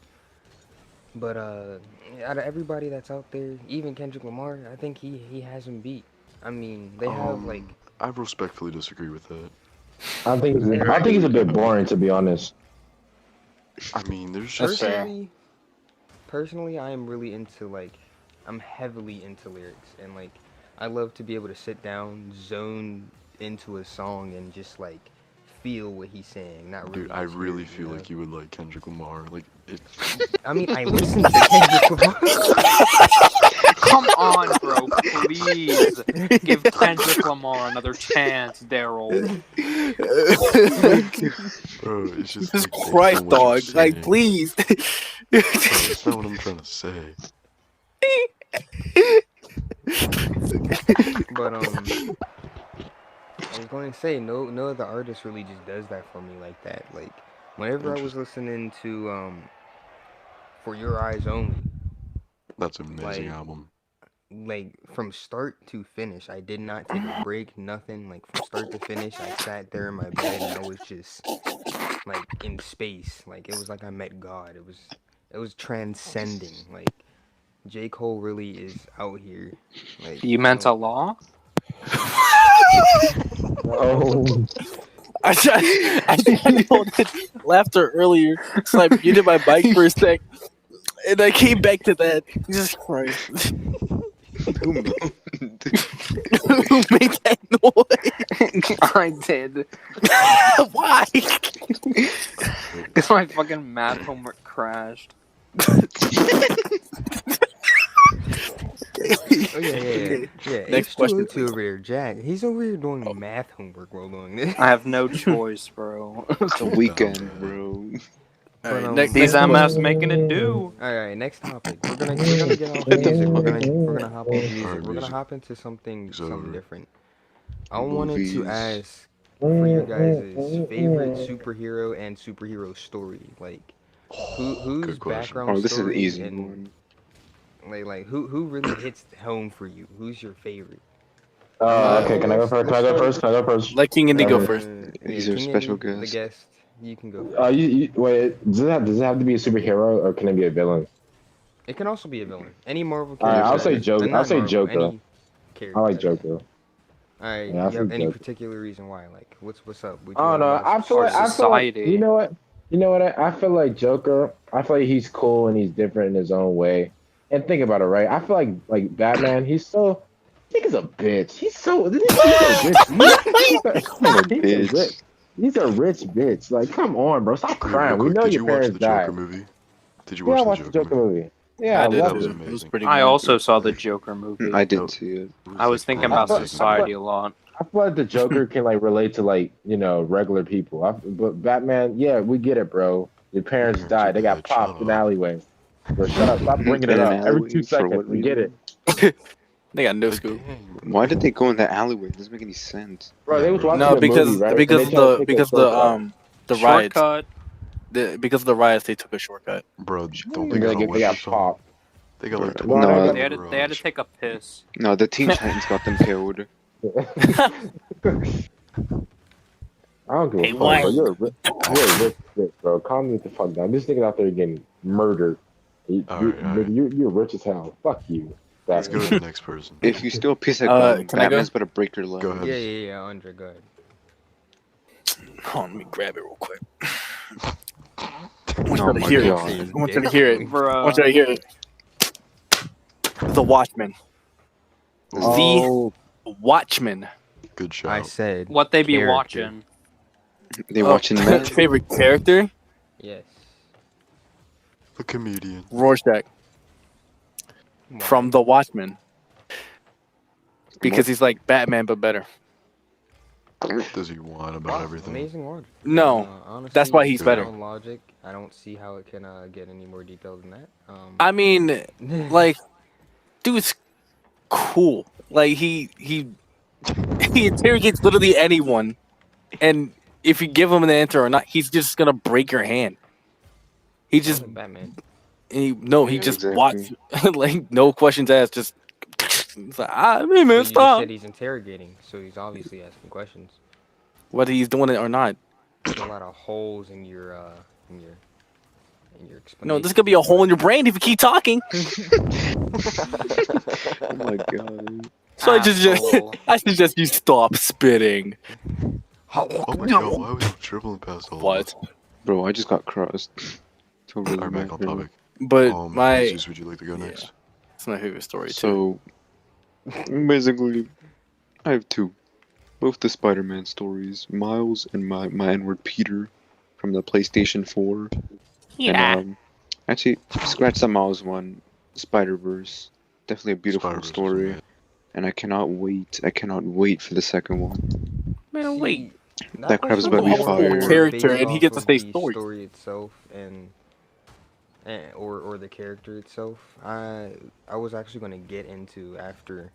But out of everybody that's out there, even Kendrick Lamar, I think he has him beat. I mean, they have like I respectfully disagree with that. I think he's a bit boring, to be honest. I mean, there's That's just fair. personally, I am really into like I'm heavily into lyrics and like I love to be able to sit down, zone into a song and just like feel what he's saying, not really dude. I just hear really it, feel like you would like Kendrick Lamar. Like it. I mean, I listen to Kendrick Lamar. Come on, bro. Please give Kendrick Lamar another chance, Daryl. Bro, it's just Jesus like, based Christ, on what you're dog! Like, saying. please. Bro, that's not what I'm trying to say. But I was going to say no other artist really just does that for me like that. Like whenever I was listening to For Your Eyes Only, That's an amazing like album. like from start to finish, I did not take a break, nothing. Like from start to finish, I sat there in my bed and I was just like in space. Like it was like I met God. It was transcending. Like J. Cole really is out here. Like You meant a law? Oh, I pulled laughter earlier, so I muted my mic for a sec, and I came back to that. Jesus Christ! Who made- Who made that noise? I did. Why? Because my fucking math homework crashed. Oh yeah. Next H2O2 question, over there, Jack. He's over here doing math homework while doing this. I have no choice, bro. the weekend, bro. All right, But, next These question. MFs making it do. All right, next topic. We're gonna get off music. We're gonna hop off music. Alright, We're gonna music. hop into something It's over. different. I wanted to Movies. ask for your guys' favorite superhero and superhero story. Like whose Good question. background Oh, this is an story easy and one. like who really hits home for you? Who's your favorite? okay. Can I go first? Can I go first? Let King Indy go Uh, first. He's our King special Indy, the guest. guest. You can go first. Wait. Does it have to be a superhero or can it be a villain? It can also be a villain. Any Marvel All right, character. I'll say that- Joker. not I'll say Marvel, Joker. Any character. I like Joker. Alright, Yeah, I you have think any Joker. particular reason why? Like, what's up? Would you Oh have no, a lot of I feel like society. you know what? I feel like Joker. I feel like he's cool and he's different in his own way. And think about it, right? I feel like Batman. He's so. Nigga's a bitch. He's so. He's a rich bitch. Like, come on, bro. Stop Dude, crying. real We quick, know did your you watch parents the Joker died. movie? Did you Yeah, I watch watched the the Joker movie. Yeah, I did. loved was it. It was amazing. pretty I good. also saw the Joker movie. I didn't see it. I was thinking great about I feel- society a lot. I feel like the Joker can like relate to like regular people. But Batman, yeah, we get it, bro. Your parents Parents died. are They got dead, popped shut in the up. alleyway. Bro, shut up. Stop bringing it In an up every alleyway 2 for seconds. what We get reason? it, They got no But scoop. dang, Why did they go in that alleyway? It doesn't make any sense. bro. They was bro. watching No, the because movie, right? because And they tried to take a shortcut. the riots. Shortcut. Because of the riots, they took a shortcut. Bro, don't And they they got a got weapon song? popped. They got like Bro, 20 no, in They the had to garage. take a piss. No, the Teen Titans got them killed. I don't give a Hey, fuck, Mike. bro. You're a rich bitch, bro. Calm me the fuck down. This nigga out there getting murdered. Alright. You're rich as hell. Fuck you. Let's go to the next person. If you still piss at Can I gum, go? Batman's better break your leg. Go ahead. Yeah, Andre, go ahead. Hold on, let me grab it real quick. I Oh want you to my hear god. it. I want you to hear it. I Bro. want you to hear it. The Watchmen. Oh, The Watchmen. Good shout. I said What they be character. watching? They watching that? Favorite character? Yes. The comedian. Rorschach Why? from The Watchmen. Because What? he's like Batman, but better. Does he whine about everything? Amazing logic. No, Honestly, that's why he's better. sound logic. I don't see how it can get any more detailed than that. I mean, like, dude's cool. Like he interrogates literally anyone, and if you give him an answer or not, he's just gonna break your hand. He Sounds just like Batman. he Yeah, just exactly. like no questions asked. Just it's like hey man, But you just stop. said he's interrogating, so he's obviously asking questions. Whether he's doing it or not. There's a lot of holes in your No, explanation. this could be a hole in your brain if you keep talking. Oh my god. So Asshole. I suggest you stop spitting. Oh my god, why was I dribbling past all of What? us? Bro, I just got crossed. Totally Alright, back on mad, bro. topic. But my Jesus, would you like to go yeah. next? It's my favorite story too. So basically, I have two. Both the Spider-Man stories, Miles and my N-word Peter from the PlayStation 4. Yeah. And actually, scratch the Miles one, Spider-Verse. Definitely a beautiful Spider-Verse was story. amazing. And I cannot wait for the second one. Man, wait. That crab's question about to be was A whole more fire. character, based and he off gets to of say the stories. story itself or the character itself. I was actually going to get into after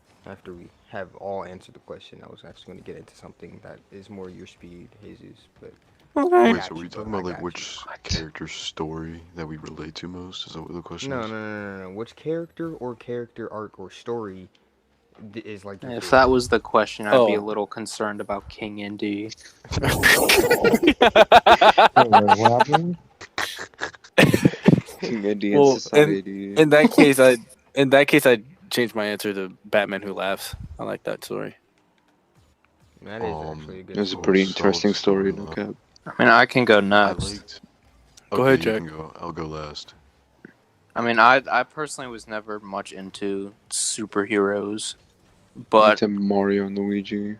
we have all answered the question. I was actually going to get into something that is more your speed, Jesus. But I Okay. Wait, got so were you, you bro. talking I about like got which What? character's story that we relate to most? Is that what the you. question No, is? no, no, no, no. Which character or character arc or story is like your If favorite? that was the question, I'd be a Oh. little concerned about King Indy. Wait, what happened? King Indian Well, Society. in that case, I changed my answer to Batman Who Laughs. I like that story. That is actually a It good was a Oh, story. pretty solid interesting story, no though. cap. I mean, I can go I next. liked. Go Okay, ahead, you Jack. can go. I'll go last. I mean, I personally was never much into superheroes, Me but to Mario and Luigi.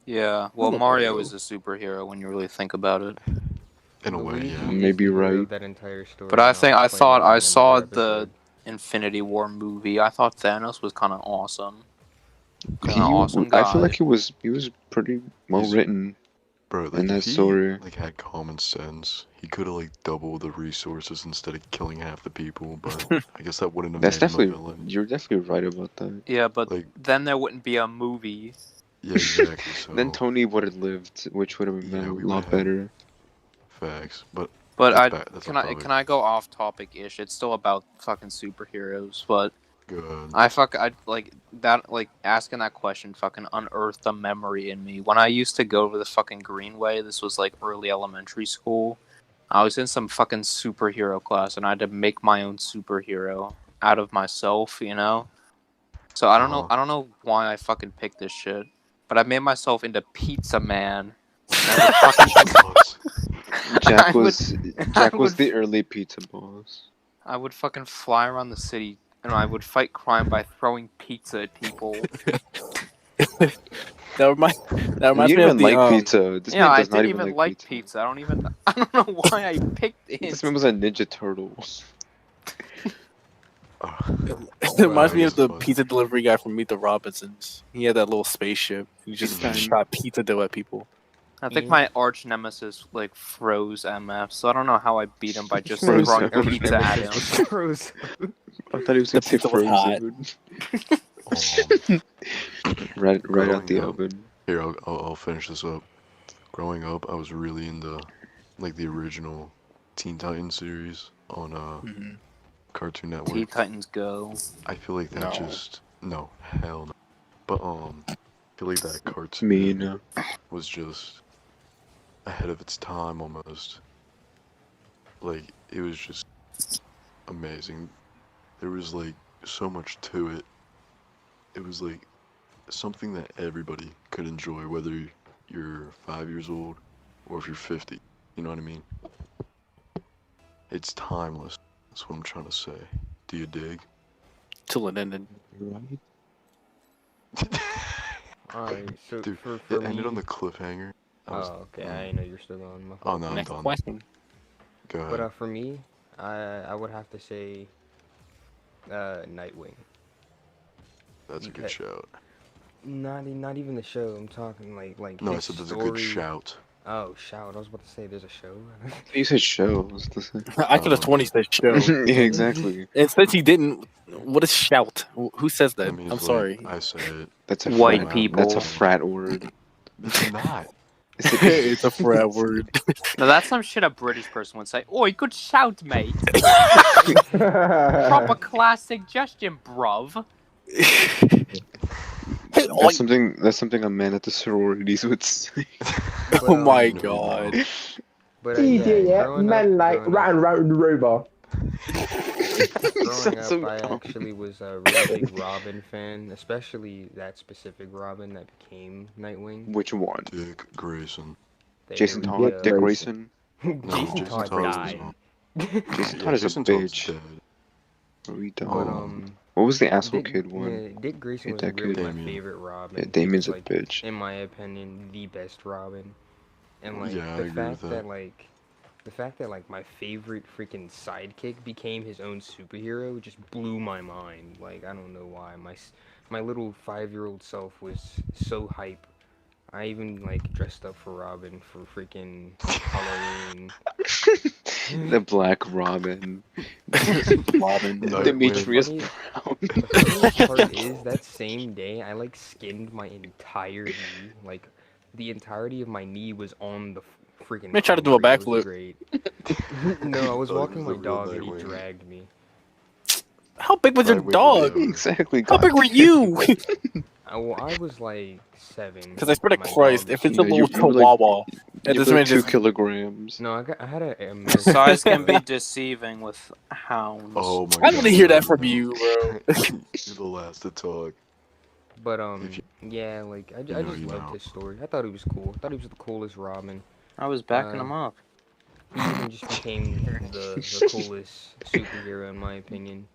yeah, well, love Mario Mario. is a superhero when you really think about it. In a way, Luigi yeah. is Maybe the hero right. of that entire story. But I and I'll think explain why I in another saw the episode. Infinity War movie. I thought Thanos was kind of awesome, kind of He, awesome I feel like guy. he was pretty well He's written Bro, in like that if he story. like had common sense, he could have like doubled the resources instead of killing half the people. But I guess that wouldn't have That's made him a definitely villain. you're definitely right about that. Yeah, but Like, then there wouldn't be a movie. yeah, exactly. Then So Tony would have lived, which would have been yeah, a we would lot have had better. facts. But But that's bad. That's off topic. can I go off topic ish? It's still about fucking superheroes, but Good. I like that like asking that question fucking unearthed a memory in me. When I used to go to the fucking Greenway, this was like early elementary school. I was in some fucking superhero class and I had to make my own superhero out of myself, you know? So Uh-huh. I don't know why I fucking picked this shit. But I made myself into Pizza Man. And I would fucking Jack I would was I Jack was would the early pizza boss. I would fucking fly around the city and I would fight crime by throwing pizza at people. That reminds You me didn't of even the like pizza. This Yeah, man I does not didn't even even like like pizza. pizza. I don't know why I picked This it. man was a Ninja Turtle. it reminds me Alright, of the so pizza delivery guy from Meet the Robinsons. He had that little spaceship. He just shot pizza dough at people. I think my arch nemesis like froze MF, so I don't know how I beat him by just Froze throwing MF. pizza at him. I thought he was The gonna say pizza was hot. frozen. Right out growing the up- oven. Here, I'll finish this up. Growing up, I was really into like the original Teen Titans series on Cartoon Network. Teen Titans Go. I feel like that No. just no, hell no. But I feel like that cartoon Me, no. was just ahead of its time almost. Like it was just amazing. There was like so much to it. It was like something that everybody could enjoy, whether you're 5 years old or if you're 50. You know what I mean? It's timeless. That's what I'm trying to say. Do you dig? Till it ended. Right? Alright, so Dude, for it me. ended on the cliffhanger. Oh, okay. I didn't know you're still going. My Oh fault. no, I'm Next done. question. Go ahead. But for me, I would have to say Nightwing. That's a good Okay. shout. Not even the show. I'm talking like No, I his said there's a good story. shout. Oh, shout! I was about to say there's a show. You said show. What's this? I could have sworn he said show. Yeah, exactly. And since he didn't, what is shout? Who says that? That means I'm like sorry. I say it. That's a White frat. people. That's a frat word. It's not. Is it- It's a frat word. No, that's some shit a British person would say. Oi, good shout, mate. Proper class suggestion, bruv. That's something a man at the sororities would say. But, Oh my No, god. But yeah, growing man up, like growing up, ran around the river. growing up, so I dumb. actually was a really big Robin fan, especially that specific Robin that became Nightwing. Which one? Dick Grayson. Jason There Todd? we Dick go. Grayson? No, Jason Jason Todd Todd was died. not. Jason Yeah, Todd is a Jason Todd's bitch. dead. What are we But done? What was the asshole Dick, kid one? yeah, Dick Grayson Yeah, was that really kid. my Damien. favorite Robin. Yeah, He Damien's was, a like, bitch. in my opinion, the best Robin. And like Yeah, I the agree fact with that that. like the fact that like my favorite freaking sidekick became his own superhero just blew my mind. Like I don't know why my little 5-year-old self was so hype. I even like dressed up for Robin for freaking Halloween. The Black Robin. Robin. No, Demetrius funny- Brown. The funniest part is that same day I like skinned my entire knee. Like the entirety of my knee was on the freaking. May try to do a concrete. It was backflip. great. No, I was Thought he walking was my the real dog and he Nightwing. dragged me. How big was your Nightwing dog? was Exactly. How big were you? I was like 7. Because I swear to My Christ, dog if was it's a Yeah, little you were like- chihuahua, and You this were man 2 just kilograms. No, I had a The size can be American. deceiving with hounds. Oh my god. I didn't hear that from no. you, bro. You're the last to talk. But If you- yeah, like I know, just you loved know. his story. I thought he was cool. I thought he was the coolest Robin. I was backing him up. He even just became the coolest superhero in my opinion.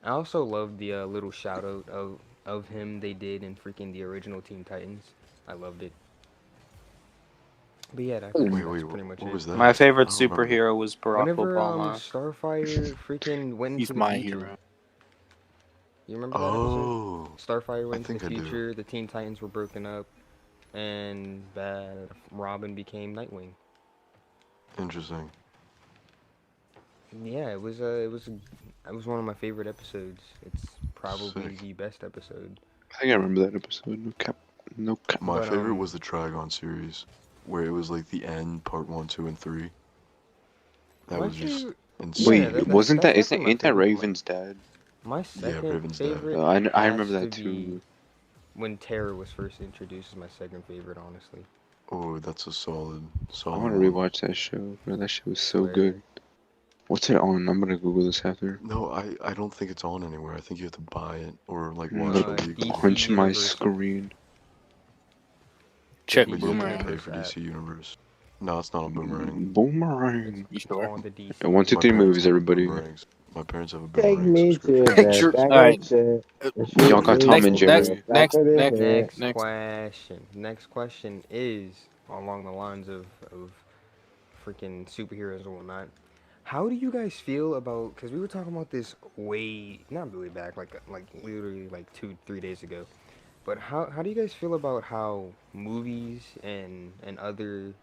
I also loved the little shout out of him they did in freaking the original Teen Titans. I loved it. But yeah, that's Wait, pretty much what it. was that? My favorite I don't remember. superhero was Barack Whenever Obama. Starfire freaking went He's into the my future. hero. You remember that episode? Oh, Starfire went think into I the do. future, the Teen Titans were broken up, and Robin became Nightwing. interesting. Yeah, it was one of my favorite episodes. It's probably Sick. the best episode. I think I remember that episode. No cap. No cap. My But, favorite was the Trigon series, where it was like the end, part 1, 2, and 3. That My was just favorite- insane. Wait, Yeah, that's wasn't that? definitely my Ain't that favorite. Raven's dad? My Yeah, second Raven's dad. favorite. I has remember that to too. be when Terror was first introduced. Is my second favorite, honestly. Oh, that's a solid I want to one. rewatch that show. Bro, that shit was so Swear. good. What's it on? I'm gonna Google this after. No, I don't think it's on anywhere. I think you have to buy it or like I'm watch it gonna illegally. DC punch my Universe. screen. Check DC But you have to Boomerang. pay Universe for app. DC Universe. No, it's not a boomerang. Boomerang. You It's sure? on the DC. Yeah, 1, 2, My 3 parents movies, have everybody. boomerangs. My parents have a Take boomerang me to subscription. the Sure. back Alright. of the Y'all got Tom and Next, Jerry. next, next. Next Next. question. Next question is along the lines of freaking superheroes and whatnot. How do you guys feel about? Because we were talking about this not really back, like literally like 2-3 days ago. But how do you guys feel about how movies and other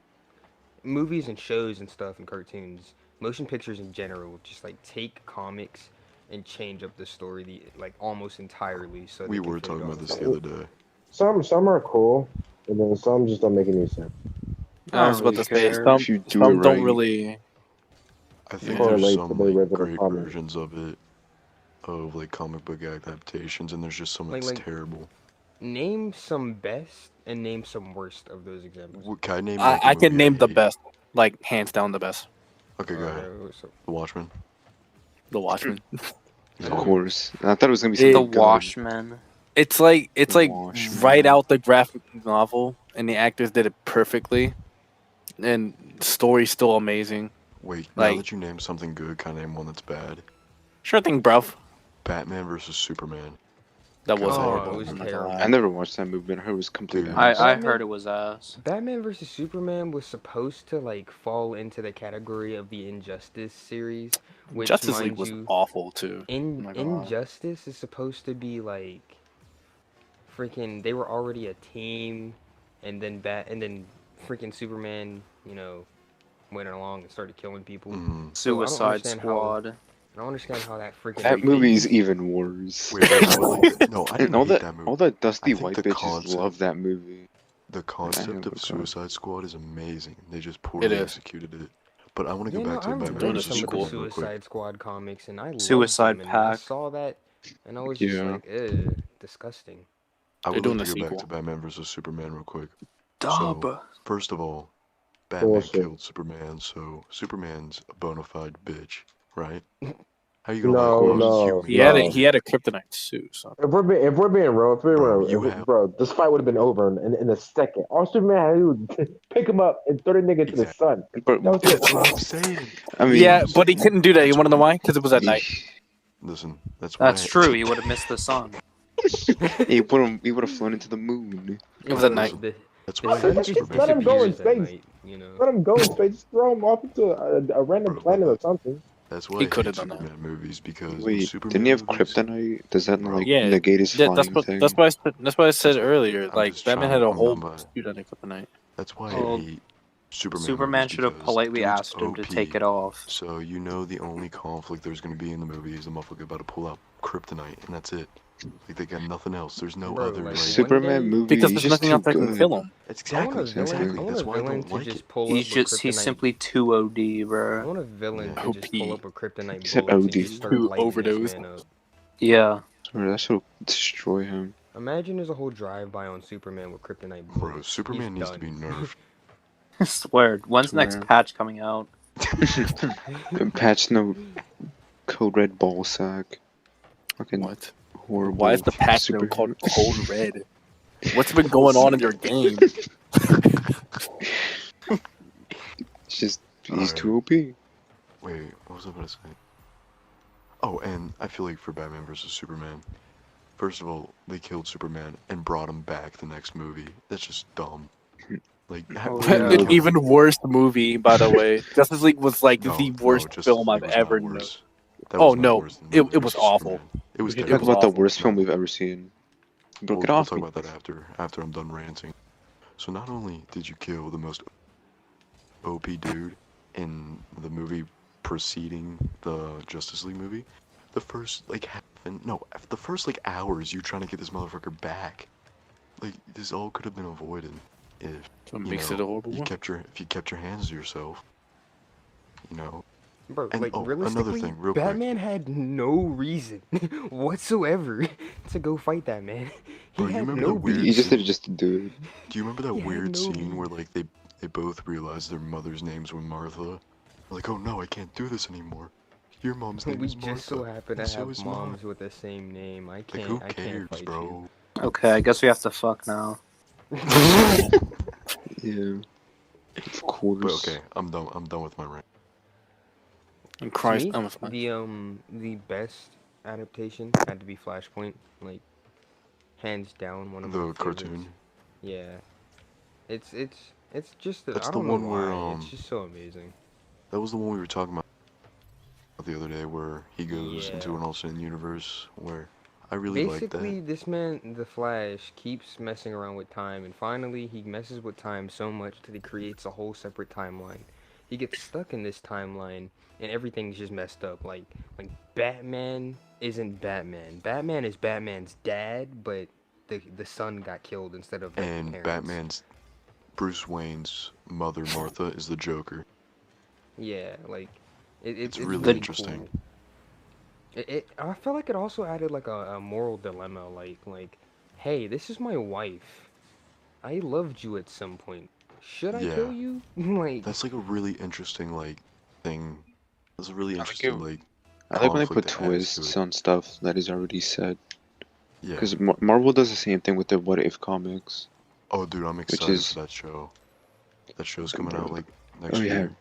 movies and shows and stuff and cartoons, motion pictures in general, just like take comics and change up the story like almost entirely so We they can were fit it talking on about the this film? the other day. Some are cool, and then some just don't make any sense. I was about to say care. some If you do some it don't right. really. I think Yeah. there's Correlate some to the like original great comic. versions of it, of like comic book adaptations, and there's just some that's Like- terrible. Name some best and name some worst of those examples. Can I name? Like, a I can movie name the hate? best, like hands down the best. Okay, go ahead. So, The Watchmen. The Watchmen. Of Yeah. course. I thought it was gonna be The The something good. Watchmen. It's like Watchmen. right out the graphic novel, and the actors did it perfectly, and the story's still amazing. Wait, Like- now that you named something good, can I name one that's bad? Sure thing, bruv. Batman versus Superman. That was Oh, horrible. it was I'm not gonna terrible. lie. I never watched that movie, but I heard it was complete Dude. ass. I Batman- heard it was ass. Batman vs Superman was supposed to like fall into the category of the Injustice series, which Justice League mind was you, awful too. I'm not gonna lie. Injustice is supposed to be like freaking they were already a team, and then freaking Superman, went along and started killing people. So I don't Suicide understand how Squad. I don't understand how that freaking That movie's even worse. Wait, I would like no, I And didn't all hate that that movie. all the dusty I think white the bitches concept- love that movie. The I concept have of a Suicide Squad is amazing. They just It poorly is. executed it. But I want to Yeah, go no, back to I've Batman doing read a versus some of the Superman real quick. Suicide Squad comics, and I love Suicide them. And I Pack. saw that, and I was just Yeah. like, ugh, disgusting. I They're would doing like to a go back sequel. to Batman versus Superman real quick. Dub. So, first of all, Batman Bullshit. killed Superman, so Superman's a bona fide bitch, right? How you gonna No, let course. him He had a no. he had a kryptonite suit. So. If we're being real, Bro, you have- bro, this fight would have been over in a second. All Superman had to do was pick him up and throw the nigga to the sun. But That was That's it. what I'm saying. I mean, Yeah, but he couldn't do that. You That's want to know why- why? Because it was at night. Listen, that's why. That's true. You would have missed the sun. he would have flown into the moon. It was at night. That's The why. sun Just just let him go in disappears at space. night. Let him go in space. Just throw him off into a random Bro, planet or look. something. That's why He I could hate have done that. Superman movies because in Wait, Superman didn't he have movies, kryptonite? Does that Bro. like Yeah, negate his Yeah, flying thing? that's why I said earlier. I'm Like just Batman trying had to- a I'm whole not- suit on kryptonite. That's why Oh, I hate Superman. Superman movies, should have because politely dude's asked him to OP. take it off. So you know the only conflict there's gonna be in the movie is the motherfucker about to pull out kryptonite, and that's it. Like they got nothing else. There's no Bro, other like, like. Superman day- movie. Because he's there's just nothing too else that can good. kill him. That's I want exactly a villain. exactly. I want That's a why I villain don't to like just it. pull He's up just a kryptonite. he's simply too OD, I bro. want a villain Yeah. to just pull OP. up a kryptonite He said bullet and OD. just start To lighting overdose. this man up. Yeah. Sorry, that should destroy him. Imagine there's a whole drive-by on Superman with kryptonite bullets. Bro, Superman He's needs to be done. nerfed. I swear. When's the next Swear. patch coming out? Patch note, Code Red ball sack. Fucking What? horrible. Why is the patch super- note called Code Red? What's been going on in your game? It's just he's Alright. too OP. Wait, what was I gonna say? Oh, and I feel like for Batman versus Superman, first of all, they killed Superman and brought him back the next movie. That's just dumb. Like, Oh, why yeah. did An they even worse movie, by the way. Justice League was like kill- the No, worst just- film it I've was not ever known. worse. That Oh, was not no, worse than it Batman was versus awful. Superman. It was We should terrible. talk about the awful. worst film we've ever seen. Bro, get We'll off talk me. about that after I'm done ranting. So not only did you kill the most OP dude in the movie preceding the Justice League movie, the first the first hours you're trying to get this motherfucker back. Like this all could have been avoided if So it you makes know, it a horrible you one. kept your hands to yourself. You know. Bro, And, like, another realistically, thing, real quick. Batman had no reason whatsoever to go fight that man. He Bro, you had remember no the weird He reason. just did it just to do it. Do you remember that He had weird no scene where reason. like they both realized their mother's names were Martha? Like, oh no, I can't do this anymore. Your mom's name We is Martha. just so happen to and so have is moms mine. with the same name. I Like, can't. who I cares, can't fight bro? Okay, I guess we have to fuck now. Yeah. Of But course. okay, I'm done with my rant. And To Christ, me, I'm a fan. the best adaptation had to be Flashpoint. Like, hands down, one of my The favorites. cartoon. Yeah, it's just That's I the don't know one where, why. It's just so amazing. That was the one we were talking about the other day, where he goes into Yeah. an alternate universe. Where I really like Basically, that. this man, the Flash, keeps messing around with time, and finally he messes with time so much that he creates a whole separate timeline. He gets stuck in this timeline, and everything's just messed up. Like Batman isn't Batman. Batman is Batman's dad, but the son got killed instead of the And parents. Batman's Bruce Wayne's mother, Martha, is the Joker. Yeah, like It's it's really interesting. cool. I feel like it also added like a moral dilemma, like, hey, this is my wife. I loved you at some point. Should I Yeah. kill you? Like, That's like a really interesting thing. That's a really I like interesting it. like. I like when they put conflict that adds to twists it. on stuff that is already said. Yeah. Because Marvel does the same thing with the What If comics. Oh, dude, I'm excited is- for that show. That show's coming Bro, out next oh, yeah. year.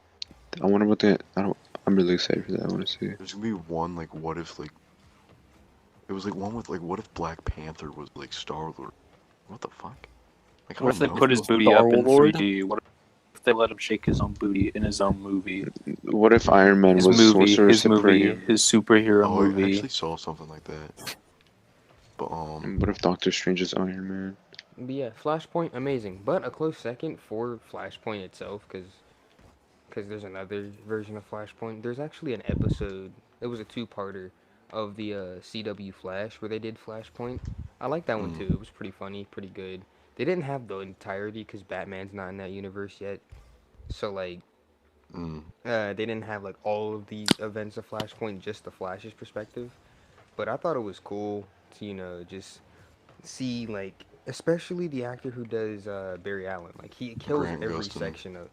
I wonder what the. I'm really excited for that. I want to see. There's gonna be one what if it was one with what if Black Panther was Star-Lord? What the fuck? Like, I What if they don't know. put his booty up in Star-Lord? 3D? What if they let him shake his own booty in his own movie? What if Iron Man His was movie, Sorcerer his Supreme? movie, his superhero Oh, I movie. actually saw something like that. But What if Doctor Strange is Iron Man? But yeah, Flashpoint, amazing. But a close second for Flashpoint itself, because there's another version of Flashpoint. There's actually an episode. It was a two-parter of the CW Flash where they did Flashpoint. I like that one too. It was pretty funny, pretty good. They didn't have the entirety because Batman's not in that universe yet. So like, mm, they didn't have like all of the events of Flashpoint, just the Flash's perspective. But I thought it was cool to just see like, especially the actor who does Barry Allen. Like he kills Grant every Gustin. section of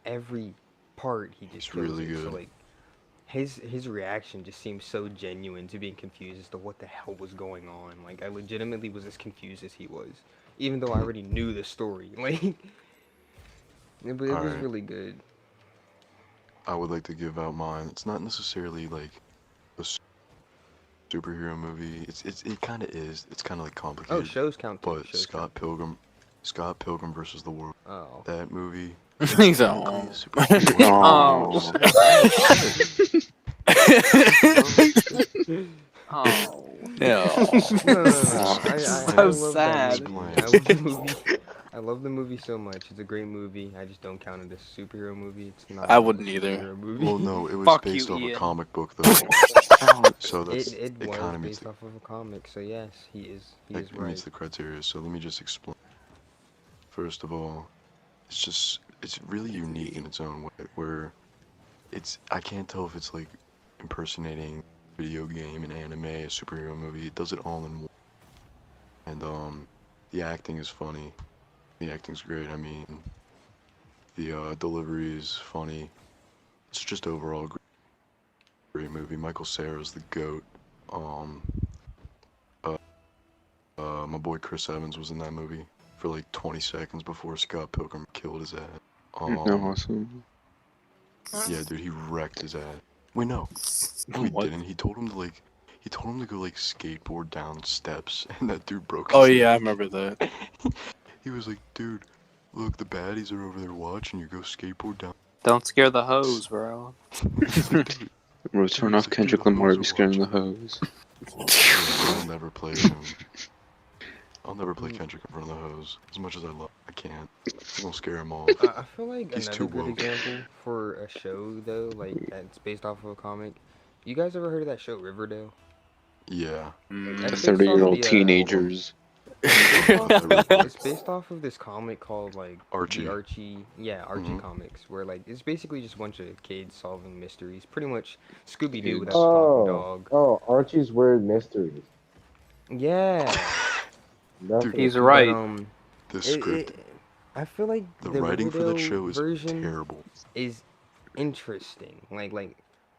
every part. He just It's kills really it. So good. like his reaction just seems so genuine to being confused as to what the hell was going on. Like I legitimately was as confused as he was, even though I already knew the story. Like but it was Alright, really good. I would like to give out mine. It's not necessarily like a superhero movie. It kind of is. It's kind of like Oh, complicated. shows count too. But Shows count. Scott Pilgrim versus the World. Oh. That movie. He's technically all. a superhero. Oh, oh. Yeah. No, no, no, no. I So love that sad. movie. I love the movie. I love the movie so much. It's a great movie. I just don't count it as a superhero movie. It's not. I a wouldn't either. superhero movie. Well, no, it was Fuck based you, off a Ian. comic book though. So that's it was kind of meets based off of a comic. So yes, he is it right. meets the criteria. So let me just explain. First of all, it's really unique in its own way. Where I can't tell if it's like impersonating video game, an anime, a superhero movie. It does it all in one. And the acting is funny. The acting's great. I mean, the delivery is funny. It's just overall a great movie. Michael Cera's the GOAT. Um, my boy Chris Evans was in that movie for like 20 seconds before Scott Pilgrim killed his ass. Awesome. Yeah, dude, he wrecked his ass. Wait, no, he What? didn't. He told him to go like skateboard down steps, and that dude broke Oh his yeah, I leg. remember that. He was like, dude, look, the baddies are over there watching you go skateboard down. Don't scare the hose, bro. Bro, turn off Dude, Kendrick the Lamar hoes to be are scaring the watching. hose. I'll never play him. I'll never play Kendrick in front of the hose. As much as I love, I can't. I'm gonna scare him off. I feel like He's another too good woke. example for a show though, like that's based off of a comic. You guys ever heard of that show Riverdale? Yeah. Mm. The That's based off 30-year-old the teenagers. it's based off of this comic called like Archie. the Archie, Archie Mhm. comics, where like it's basically just a bunch of kids solving mysteries, pretty much Scooby Doo Kids. without the talking Oh, dog. oh, Archie's Weird Mysteries. Yeah, That's Dude, what He's it's right. but The it, script, I feel like the the writing for that Riverdale show is version terrible. is interesting. Like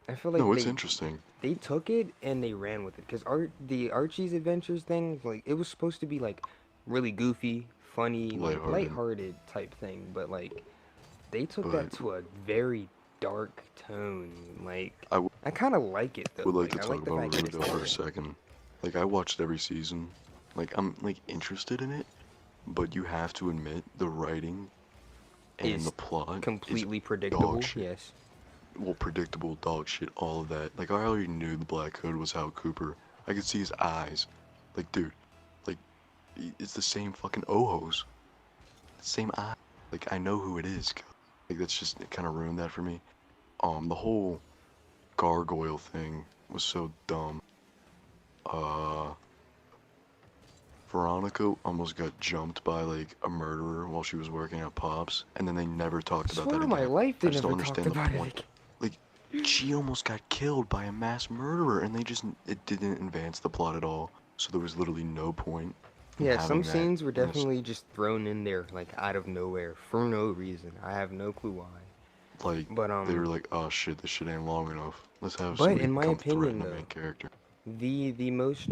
I feel like No, it's interesting. they took it and they ran with it because the Archie's Adventures thing, like it was supposed to be like really goofy, funny, like Lighthearted. lighthearted type thing, but like they took that But to a very dark tone. Like I w- I kind of like it though. would like to I talk like the about fact that it's Riverdale for a different. second. Like, I watched every season. Like, I'm like interested in it, but you have to admit the writing and Is the plot completely is predictable. dog shit. Yes. Well, predictable dog shit, all of that. Like, I already knew the Black Hood was Hal Cooper. I could see his eyes. Like, dude, like, it's the same fucking Ohos. Same eye. Like, I know who it is. Like, that's just, it kind of ruined that for me. The whole gargoyle thing was so dumb. Veronica almost got jumped by, like, a murderer while she was working at Pops, and then they never talked about Swear that on my again. life, I they just never don't talked understand the about point. it. She almost got killed by a mass murderer, and it didn't advance the plot at all. So there was literally no point in Yeah, having some that scenes were in this- definitely just thrown in there, like out of nowhere, for no reason. I have no clue why. Like, But they were like, oh shit, this shit ain't long enough. Let's have But somebody in my come opinion, threaten the though, main character. the most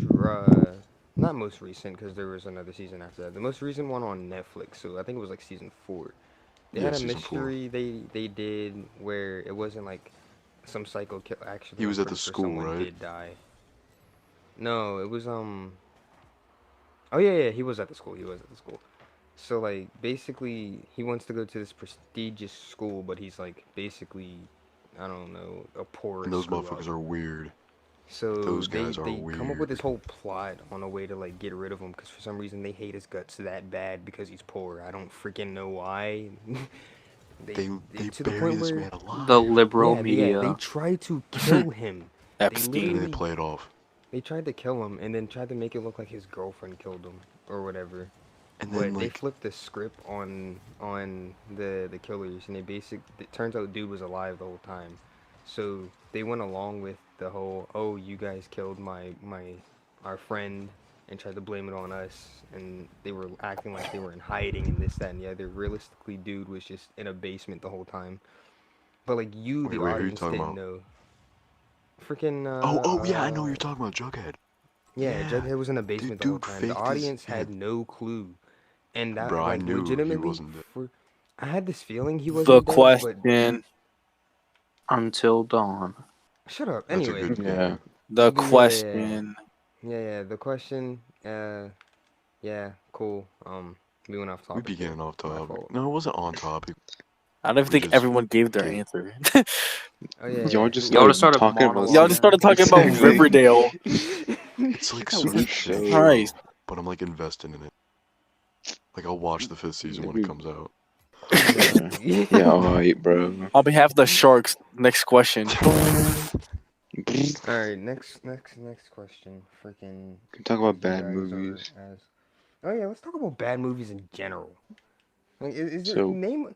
not most recent, because there was another season after that. The most recent one on Netflix, so I think it was like season 4. They Yeah, had a season 4. mystery they did where it wasn't like some psycho kill. Actually, He I'm was at the pretty sure school, someone right? did die. No, it was Oh yeah, he was at the school. He was at the school. So like basically, he wants to go to this prestigious school, but he's like basically, I don't know, a poor And those screw up. motherfuckers are weird. So Those they guys are come up with this weird. whole plot on a way to like get rid of him because for some reason they hate his guts that bad because he's poor. I don't freaking know why. They To the bury point this where man The alive, liberal they media. tried to kill him. They Epstein. and they literally play it off. they tried to kill him and then tried to make it look like his girlfriend killed him or whatever. And then But they like flipped the script on the killers, and it turns out the dude was alive the whole time. So they went along with the whole, oh, you guys killed our friend and tried to blame it on us, and they were acting like they were in hiding and this, that, and the other. Realistically, dude was just in a basement the whole time. But like you, the wait, who are you audience, talking didn't about? know. Freaking Oh yeah, I know what you're talking about, Jughead. yeah, Yeah, Jughead was in a basement the whole dude time. The faked his audience yeah. had no clue. And that, Bro, I like, knew he legitimately, wasn't dead. I had this feeling he The wasn't dead, but question. Until dawn. shut up. That's a Anyway, good Yeah. game. The but question. yeah, the question, yeah, cool. We went off We topic be there. getting off My topic. fault. No, it wasn't on topic. I don't We think just everyone gave their get- answer. Oh yeah, Y'all just Y'all started just started talking about Y'all monologuing. just started talking about Exactly. Riverdale. It's like That such was a a shit show. Christ. show, but I'm like invested in it. Like I'll watch the 5th season when it comes out. Yeah, alright, bro. On behalf of the Sharks, next question. All right, next question. Freaking. Talk about You bad guys movies. are as. Oh yeah, let's talk about bad movies in general. Like, So,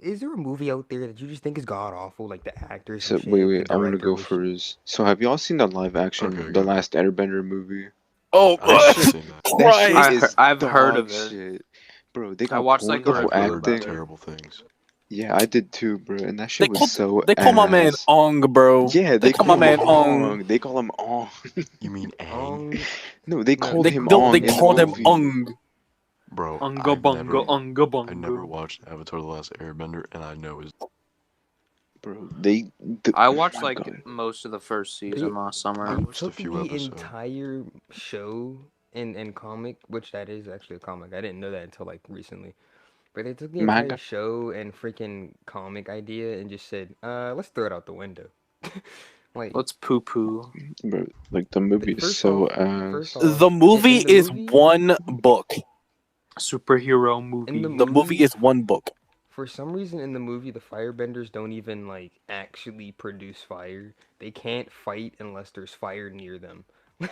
is there a movie out there that you just think is god awful, like the actors so and wait, shit, the I want to director go was first. So, have y'all seen the live action, Okay, The go. Last Airbender movie? Oh, I haven't seen that. That shit Christ. is I've heard dog of it. shit. Bro, they I got watched like a porn I've for review heard about acting. it. terrible things. Yeah, I did too, bro. And that They shit was call so they call my man ass. Ong, bro. Yeah, They call my him man Ong. Ong. They call him Ong. You mean Aang? No, they No, called They him don't. Ong They in the called him movie. Ong. Bro, Unga I've bunga, never, unga I never bunga. watched Avatar: The Last Airbender, and I know his. Bro, I oh watched my like God. most of the first season last I summer. they watched a took few the episodes. entire show and comic, which that is actually a comic. I didn't know that until like recently. But they took the entire Manga. show and freaking comic idea and just said, let's throw it out the window. Like, Let's poo poo. Bro, like the movie is first so off, ass. The movie in the is movie, one book. Superhero in the movie. The movie movie, is one book. for some reason in the movie, the firebenders don't even like actually produce fire. They can't fight unless there's fire near them. That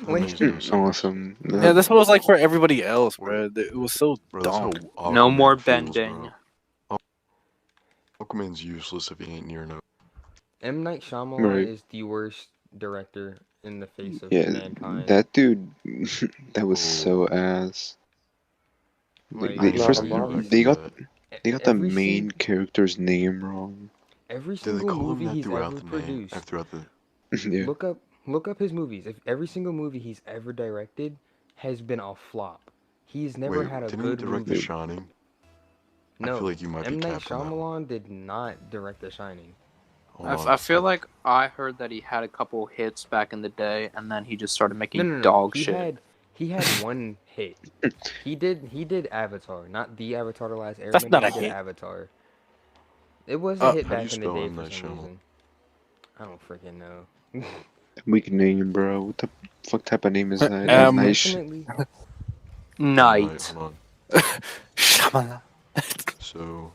Like, makes no sense. Awesome. Yeah, that's what it was like for everybody else, bro. It was so Bro, that's how dumb. No Aquaman more feels, bending. bro. Aquaman's useless if he ain't near no. M. Night Shyamalan Right. is the worst director in the face of Yeah, mankind. that dude, that was Oh. so ass. Like, I ain't Not gonna a go lot. back they to got that. they got the every main sing- character's name wrong. every Did they single call him movie that he's throughout ever the name? produced. Throughout the. Yeah. Look up his movies. If every single movie he's ever directed has been a flop. He's never Wait, had a didn't good he direct movie. The Shining? No, I feel like you might be M. Night capped on that one. Shyamalan did not direct The Shining. Hold I on. feel like I heard that he had a couple hits back in the day, and then he just started making No. dog He shit. had one hit. He did Avatar, not the Avatar: The Last Airbender. That's not a he did hit. Avatar. It was a hit How do you back in the spell day M. for Night some Shyamalan? reason. I don't freaking know. Weak name, bro. What the fuck type of name is that? Nice. Definitely. Night. Hold Shyamalan. on. So,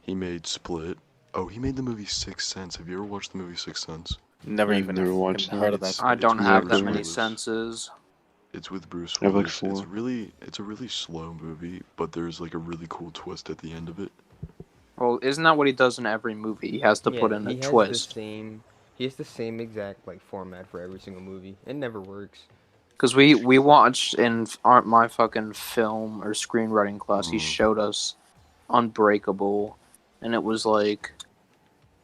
he made Split. Oh, he made the movie Sixth Sense. Have you ever watched the movie Sixth Sense? Never I've even never fucking watched heard of It's- that. I don't with have Bruce that many Willis. senses. It's with Bruce I have, like, Willis. 4. It's a really slow movie, but there's like a really cool twist at the end of it. Well, isn't that what he does in every movie? He has to put in a he has twist. He has the same exact like format for every single movie. It never works. Because we watched in my fucking film or screenwriting class, he showed us Unbreakable, and it was like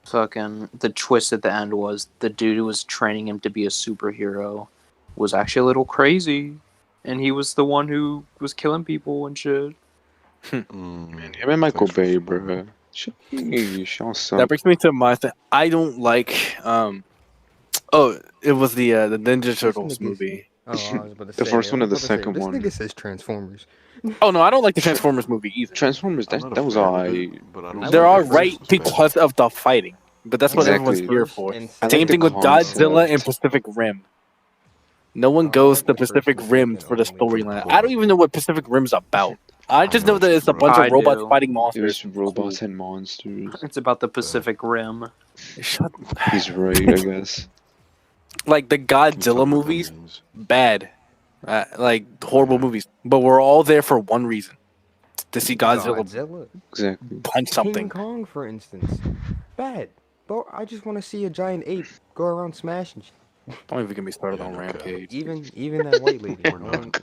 fucking the twist at the end was the dude who was training him to be a superhero was actually a little crazy, and he was the one who was killing people and shit. Man, him and Michael Thanks for Bay, spoiling. bro. Y'all suck. That brings me to my thing. I don't like. Oh, it was the Ninja Turtles nigga's- movie. Oh, I was about to The say. first one I or was the about to say, second one? This nigga says Transformers. Oh no, I don't like the Transformers movie either. Transformers, I'm not a that was fan of alright. it, but I don't They're They're think all it's right as bad. because of the fighting. but that's what everyone's Exactly. here for. And I like Same the thing with concept. Godzilla and Pacific Rim. No one I goes like to the first Pacific and Rim second for the only. storyline. I don't even know what Pacific Rim's about. I just know that it's a bunch I of robots do. fighting It monsters. was robots and monsters. It's about the Pacific Rim. Shut. He's right, I guess. Like the Can you tell Godzilla me what that movies, means? bad, like horrible movies. But we're all there for one reason: to see Godzilla Godzilla. Exactly. punch King something. Kong, for instance. Bad. But I just want to see a giant ape go around smashing shit. Don't even get me started Yeah, on no cap. Rampage. Even that white lady. We're I not. don't-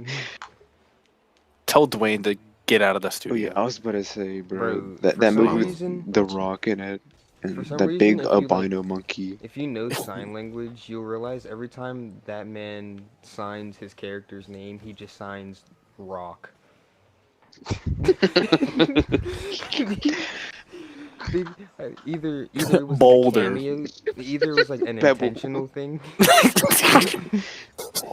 Tell Dwayne to get out of the Oh studio. yeah, I was about to say, bro, Bro, that for that some movie with reason, The Rock in it, for and some that reason, big if you like, albino monkey. if you know sign language, you'll realize every time that man signs his character's name, he just signs Rock. Either it was like a Boulder. cameo, either it was like an Pebble. intentional thing,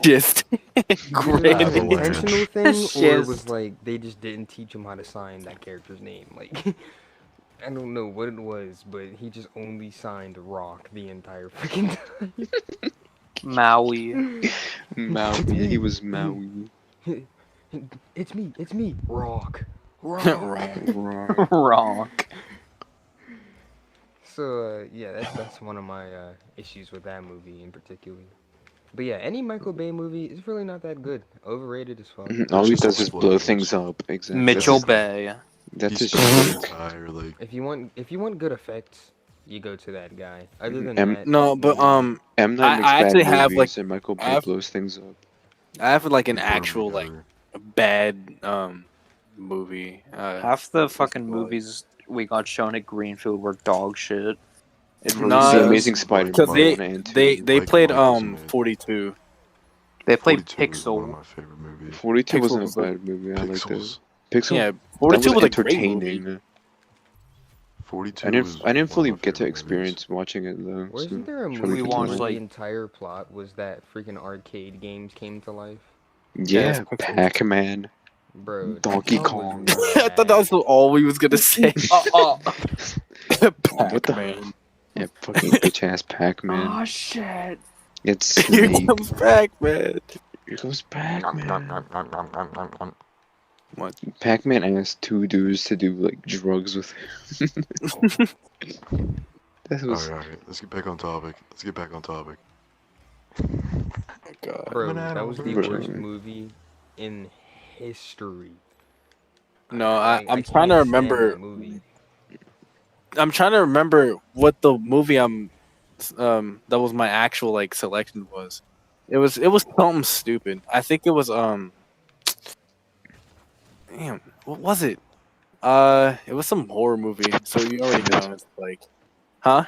Just either it was great. an intentional thing, or it was Just- like they just didn't teach him how to sign that character's name. Like I don't know what it was, but he just only signed Rock the entire freaking time. Maui. Maui. He was Maui. It's me, Rock. Rock. Rock. So yeah, that's one of my issues with that movie in particular. But yeah, any Michael Bay movie is really not that good. Overrated as fuck. All he just does is blow levels. things up. Exactly. Mitchell That's- Bay. That's He's his just the shtick. entire like. If you want good effects, you go to that guy. Other than M- that, No, but M Night makes I bad actually movies, have, like- and Michael I Bay have- blows things up. I have like an he's one of my actual like better. bad movie. Half the fucking movies we got shown at Greenfield were dog shit. It really Nah, The sucks. Amazing Spider-Man because they 1 and 2. they Mike played Mike was amazing. 42. They played 42 is one of Pixel. my favorite movies. 42 Pixels wasn't a was like- bad movie. I liked it. Pixels. Pixel. Yeah, That 42 was was a great movie. entertaining. 42 I was didn't one of fully my get to favorite experience watching it though. wasn't So there a try to movie We continue. watched, where like- the entire plot was that freaking arcade games came to life? Yeah, Pixels. Pac-Man. Bro, Donkey that was Kong. I thought that was all we was gonna say. What the- Pac-Man. Yeah, fucking bitch ass Pac-Man. Oh shit. It's Here Snake. comes Pac-Man. Here comes Pac-Man. What? Pac-Man asked two dudes to do like drugs with him. That was Alright, let's get back on topic. God. Bro, that was the Bro. worst movie in history. No, I I'm trying to can't stand remember. that movie. I'm trying to remember what the movie that was my actual like selection was. It was something stupid. I think it was damn, what was it? It was some horror movie. So you already know it's like, huh?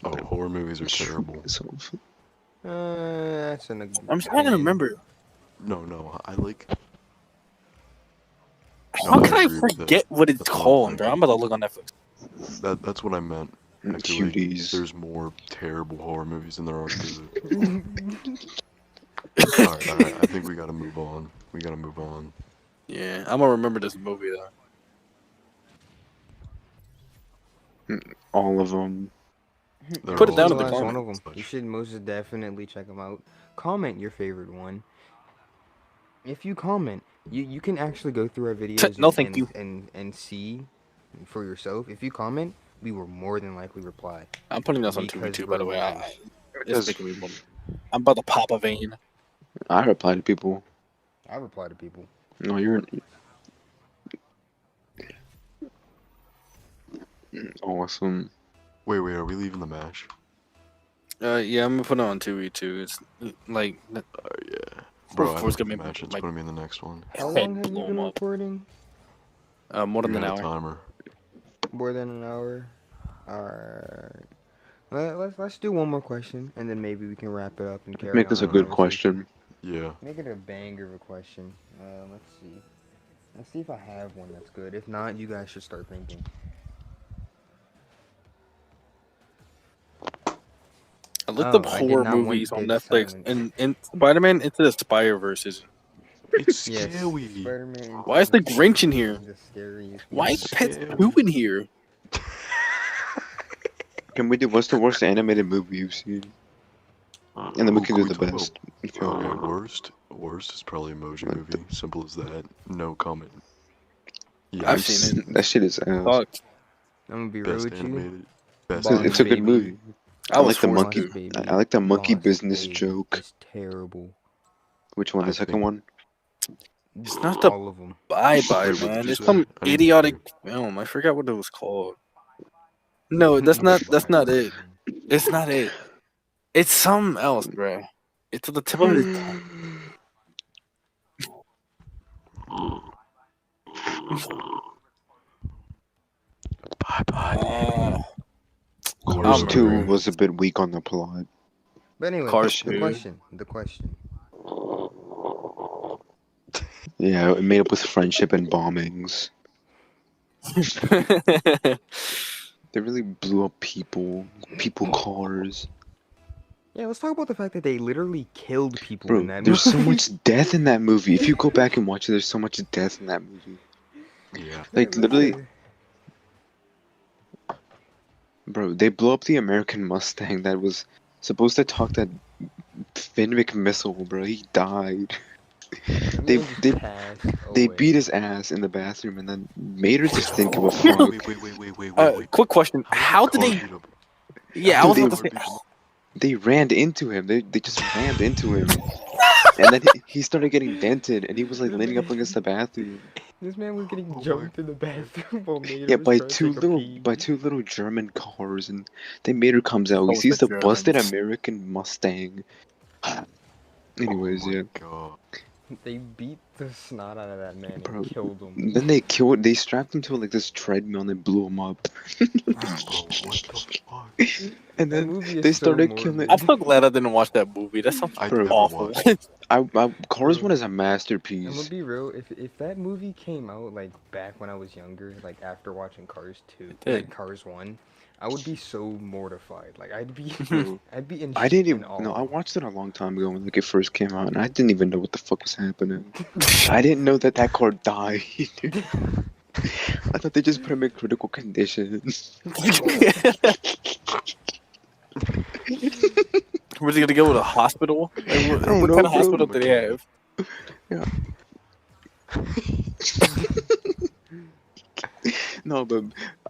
Oh, horror movies are terrible. That's an. I'm trying to opinion. remember. No, I like. How No, can I agree with that. forget what it's That's what I'm called, bro? thinking. I'm about to look on Netflix. That's what I meant. I feel like Cuties. there's more terrible horror movies than there are good. Alright, I think we gotta move on. Yeah, I'm gonna remember this movie though. All of them. They're Put it all down in the That's just one comments. of them. You should most definitely check them out. Comment your favorite one. If you comment, you can actually go through our videos No, thank you. and see for yourself. If you comment, we will more than likely reply. I'm putting this on Because 2v2 by the we're way. live. It's making me bum. I'm about to pop a vein. I reply to people. I reply to people. No, you're awesome. Wait, are we leaving the match? Yeah, I'm gonna put it on 2v2. It's like Oh yeah. Bro, I course, like gonna the be match. Let's like- put him in the next one. How head long have you blow been 'em up. recording? More than You an got a hour. timer. More than an hour. Alright. Let's do one more question, and then maybe we can wrap it up and carry Make on this a our good conversation. question. Yeah. Make it a banger of a question. Let's see. Let's see if I have one that's good. If not, you guys should start thinking. I looked Oh, up I did horror not want movies on dead Netflix, silence. and Spider-Man Into the Spider-Verse is. It's Yes. scary. Spider-Man. Why is the Grinch in here? The scariest. Why movie. is Pet Scary. Pooh in here? Can we do what's the worst animated movie you've seen? And then we can do the best. If you Okay, want. worst is probably Emoji Like Movie. Simple as that. No comment. I've Yes. seen it. That shit is ass. Sucks. I'm gonna be real Best with you. animated. Best Boss It's a good Baby. movie. I I was like the forced. monkey. Boss Baby. I like the monkey Boss business Baby joke. is terrible. Which one? The I second think- one? It's not the All of them. Bye Bye, Wait, what man. did you It's say? some I didn't idiotic hear. film. I forgot what it was called. No, that's not it. It's not it. It's something else, bro. It's at the tip of his tongue. Bye bye. I'll Cars remember 2 it. was a bit weak on the plot. But anyway, Cars the 2. question. The question. Yeah, it made up with friendship and bombings. They really blew up people, cars. Yeah, let's talk about the fact that they literally killed people in Bro, that there's so movie. much death in that movie. If you go back and watch it, there's so much death in that movie. Yeah. Like, literally, bro, they blew up the American Mustang that was supposed to talk that Fenwick missile, bro. He died. They beat his ass in the bathroom, and then Mater just didn't give a fuck. Wait. Quick question. How did they? Yeah, I was about to say. They ran into him. They just rammed into him, and then he started getting dented, and he was like leaning up against the bathroom. This man was getting jumped in the bathroom while Mater Yeah, was by trying to two take a pee. little German cars, and then Mater comes out. He So sees the the busted Germans. American Mustang. Anyways, yeah. God. They beat the snot out of that man Bro, and killed him. Then they strapped him to like this treadmill and they blew him up. Bro, what the fuck? And That then movie is they so started morbid. killing. I'm so glad I didn't watch that movie. That sounds I Bro. never awful. watched. Cars Bro. 1 is a I'm gonna masterpiece. be real. If that movie came out like back when I was younger, like after watching Cars 2, did. like Cars 1, I would be so mortified. Like I'd be in I didn't even awe. no. I watched it a long time ago when like it first came out, and I didn't even know what the fuck was happening. I didn't know that car died. I thought they just put him in critical condition. Was he gonna go to the hospital? Like, what don't know, kind of bro. hospital did he have? Yeah. No, but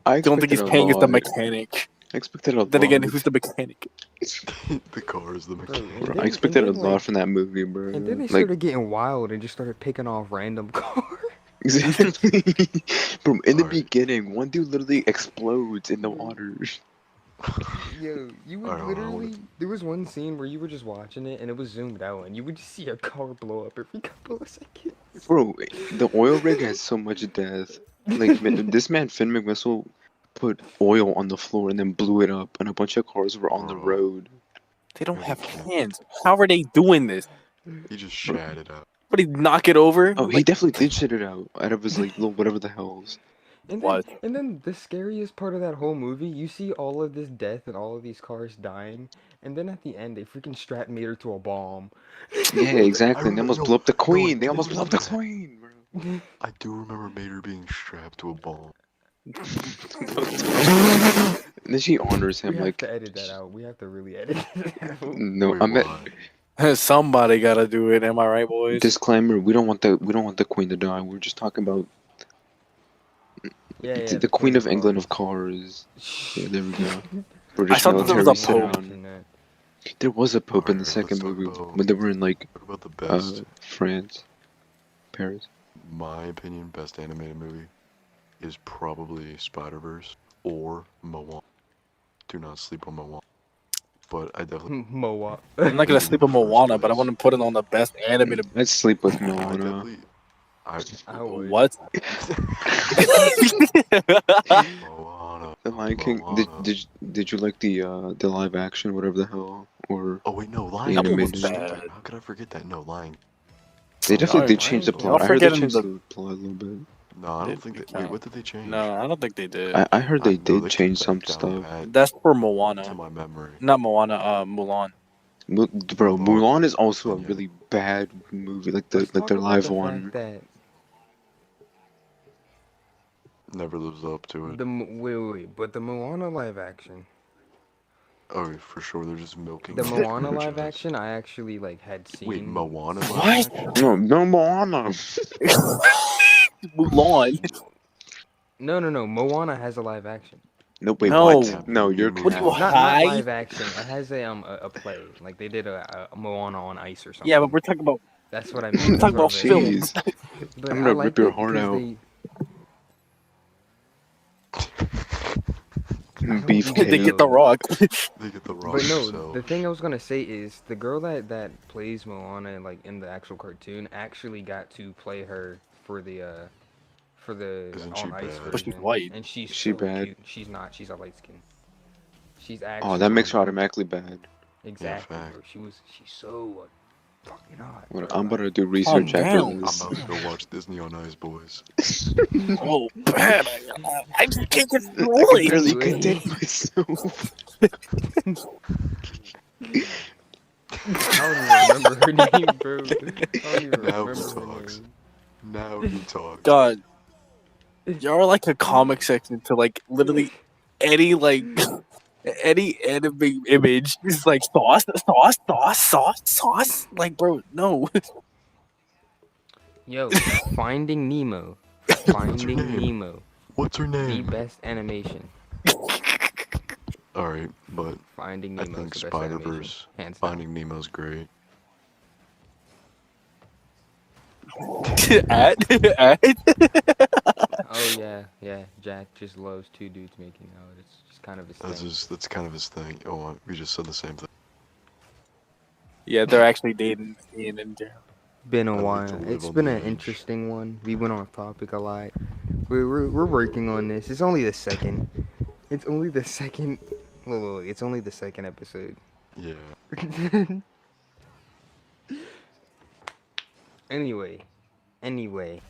I Don't think he's paying as the mechanic. I expected a lot. Then again, who's the mechanic? The car is the mechanic. Bro, I expected a lot from that movie, bro. And then they Like, started getting wild and just started picking off random cars. exactly. Bro, in the Alright. beginning, one dude literally explodes in the water. Yo, you would Alright, hold on, I wanna- literally. There was one scene where you were just watching it and it was zoomed out and you would just see a car blow up every couple of seconds. Bro, the oil rig has so much death. Like, this man, Finn McMissile, put oil on the floor and then blew it up, and a bunch of cars were on the Bro. road. They don't have hands. How are they doing this? He just shat it out. What, he knock it over? Oh, he definitely did shit it out of his, like, little whatever the hell's. And then the scariest part of that whole movie, you see all of this death and all of these cars dying, and then at the end they freaking strap Mater to a bomb. Yeah, exactly. And they almost blew up the queen. no, They almost blew up the no. queen, bro. I do remember Mater being strapped to a bomb. And then she honors We him have like, to edit that out. We have to really edit it out. no, Wait, I meant why? Somebody gotta do it. Am I right, boys? disclaimer. We don't want the queen to die. We're just talking about Yeah, the queen of England of cars. Yeah, there we go. British thought that there was a military pope. sit-down. There was a pope in the Alright, second let's talk movie about- when they were in like What about the best? France, Paris. My opinion, best animated movie is probably Spider-Verse or Moana. Do not sleep on Moana. But I definitely, Moa. I'm not gonna sleep on Moana, but I want to put it on the best animated. I'd sleep with I Moana. definitely, I would. What? Moana. The Lion King. Moana. Did you like the live action, whatever the hell, or Oh wait, no, Lion That King one was was stupid. bad. How could I forget that? No, Lion. they definitely Y'all- did change the y'all plot. I heard they forgetting changed the- the plot a little bit. No, I don't Did think we that. Wait, count? what did they change? No, I don't think they did. I heard they I know did change took some that down stuff. pat That's for to Moana, my memory. not Moana. Mulan. Bro, Mulan. Mulan is also a Yeah. really bad movie. Like Let's their talk about live the one. fact that Never lives up to it. wait, but the Moana live action, Oh, for sure, they're just milking The the Moana live franchise. action, I actually like had seen. Wait, Moana live What? action? No Moana. Mulan. No, Moana has a live action. Nope. Wait. No. What? No, you're What are you Mulan. Not high? live action. It has a play. Like they did a Moana on ice or something. Yeah, but we're talking about That's what I meant. That's talking what I about meant. films. Jeez. But I'm I gonna liked rip your it heart because out. they. I don't Beef even They get the know. rock. They get the rock But no, themselves. the thing I was gonna say is the girl that plays Moana like in the actual cartoon actually got to play her for the Isn't she on ice bad? But she's version, white. and she's She so bad? cute. She's not. She's a light skin. She's Oh, actually that makes her on automatically bad. exactly, fact. bro. She's so fucking hot. What? Bro. I'm about to do Calm research after down. I'm this. about to go watch Disney on Ice, boys. Oh, man. I just can't get I through can it. barely Anyway. contain myself. I don't even remember her name, bro. I don't even Now he remember her talks. name. Now he talks. God, you're like a comic section to like literally any like any anime image. It's like sauce. Like, bro, no. Yo, Finding Nemo. What's her Finding name? Nemo. What's her The name? best animation. Alright, but Finding I Nemo is think the best animation. Spider-Verse, Hands down. Finding Nemo's great. at. Oh yeah. Jack just loves two dudes making out. It's just kind of his thing. That's kind of his thing. Oh, we just said the same thing. Yeah, they're actually dating Ian and Jeremy. Been a I like to while. live It's on been the an edge. interesting one. We went off topic a lot. We're working on this. It's only the second. It's only the second. Look, it's only the second episode. Yeah. Anyway,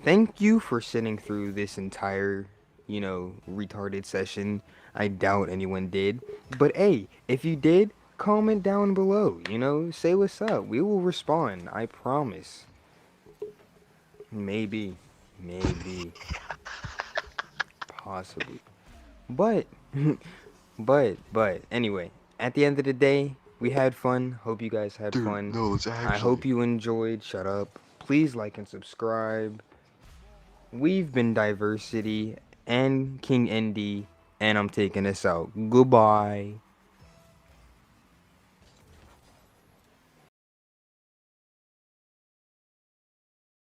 thank you for sitting through this entire, retarded session. I doubt anyone did. But hey, if you did, comment down below, say what's up. We will respond, I promise. Maybe. Possibly. But, anyway, at the end of the day, we had fun. Hope you guys had Dude, fun. no, let's actually. I hope you enjoyed. Shut up. Please like and subscribe. We've been Diversity and King Indy, and I'm taking us out. Goodbye.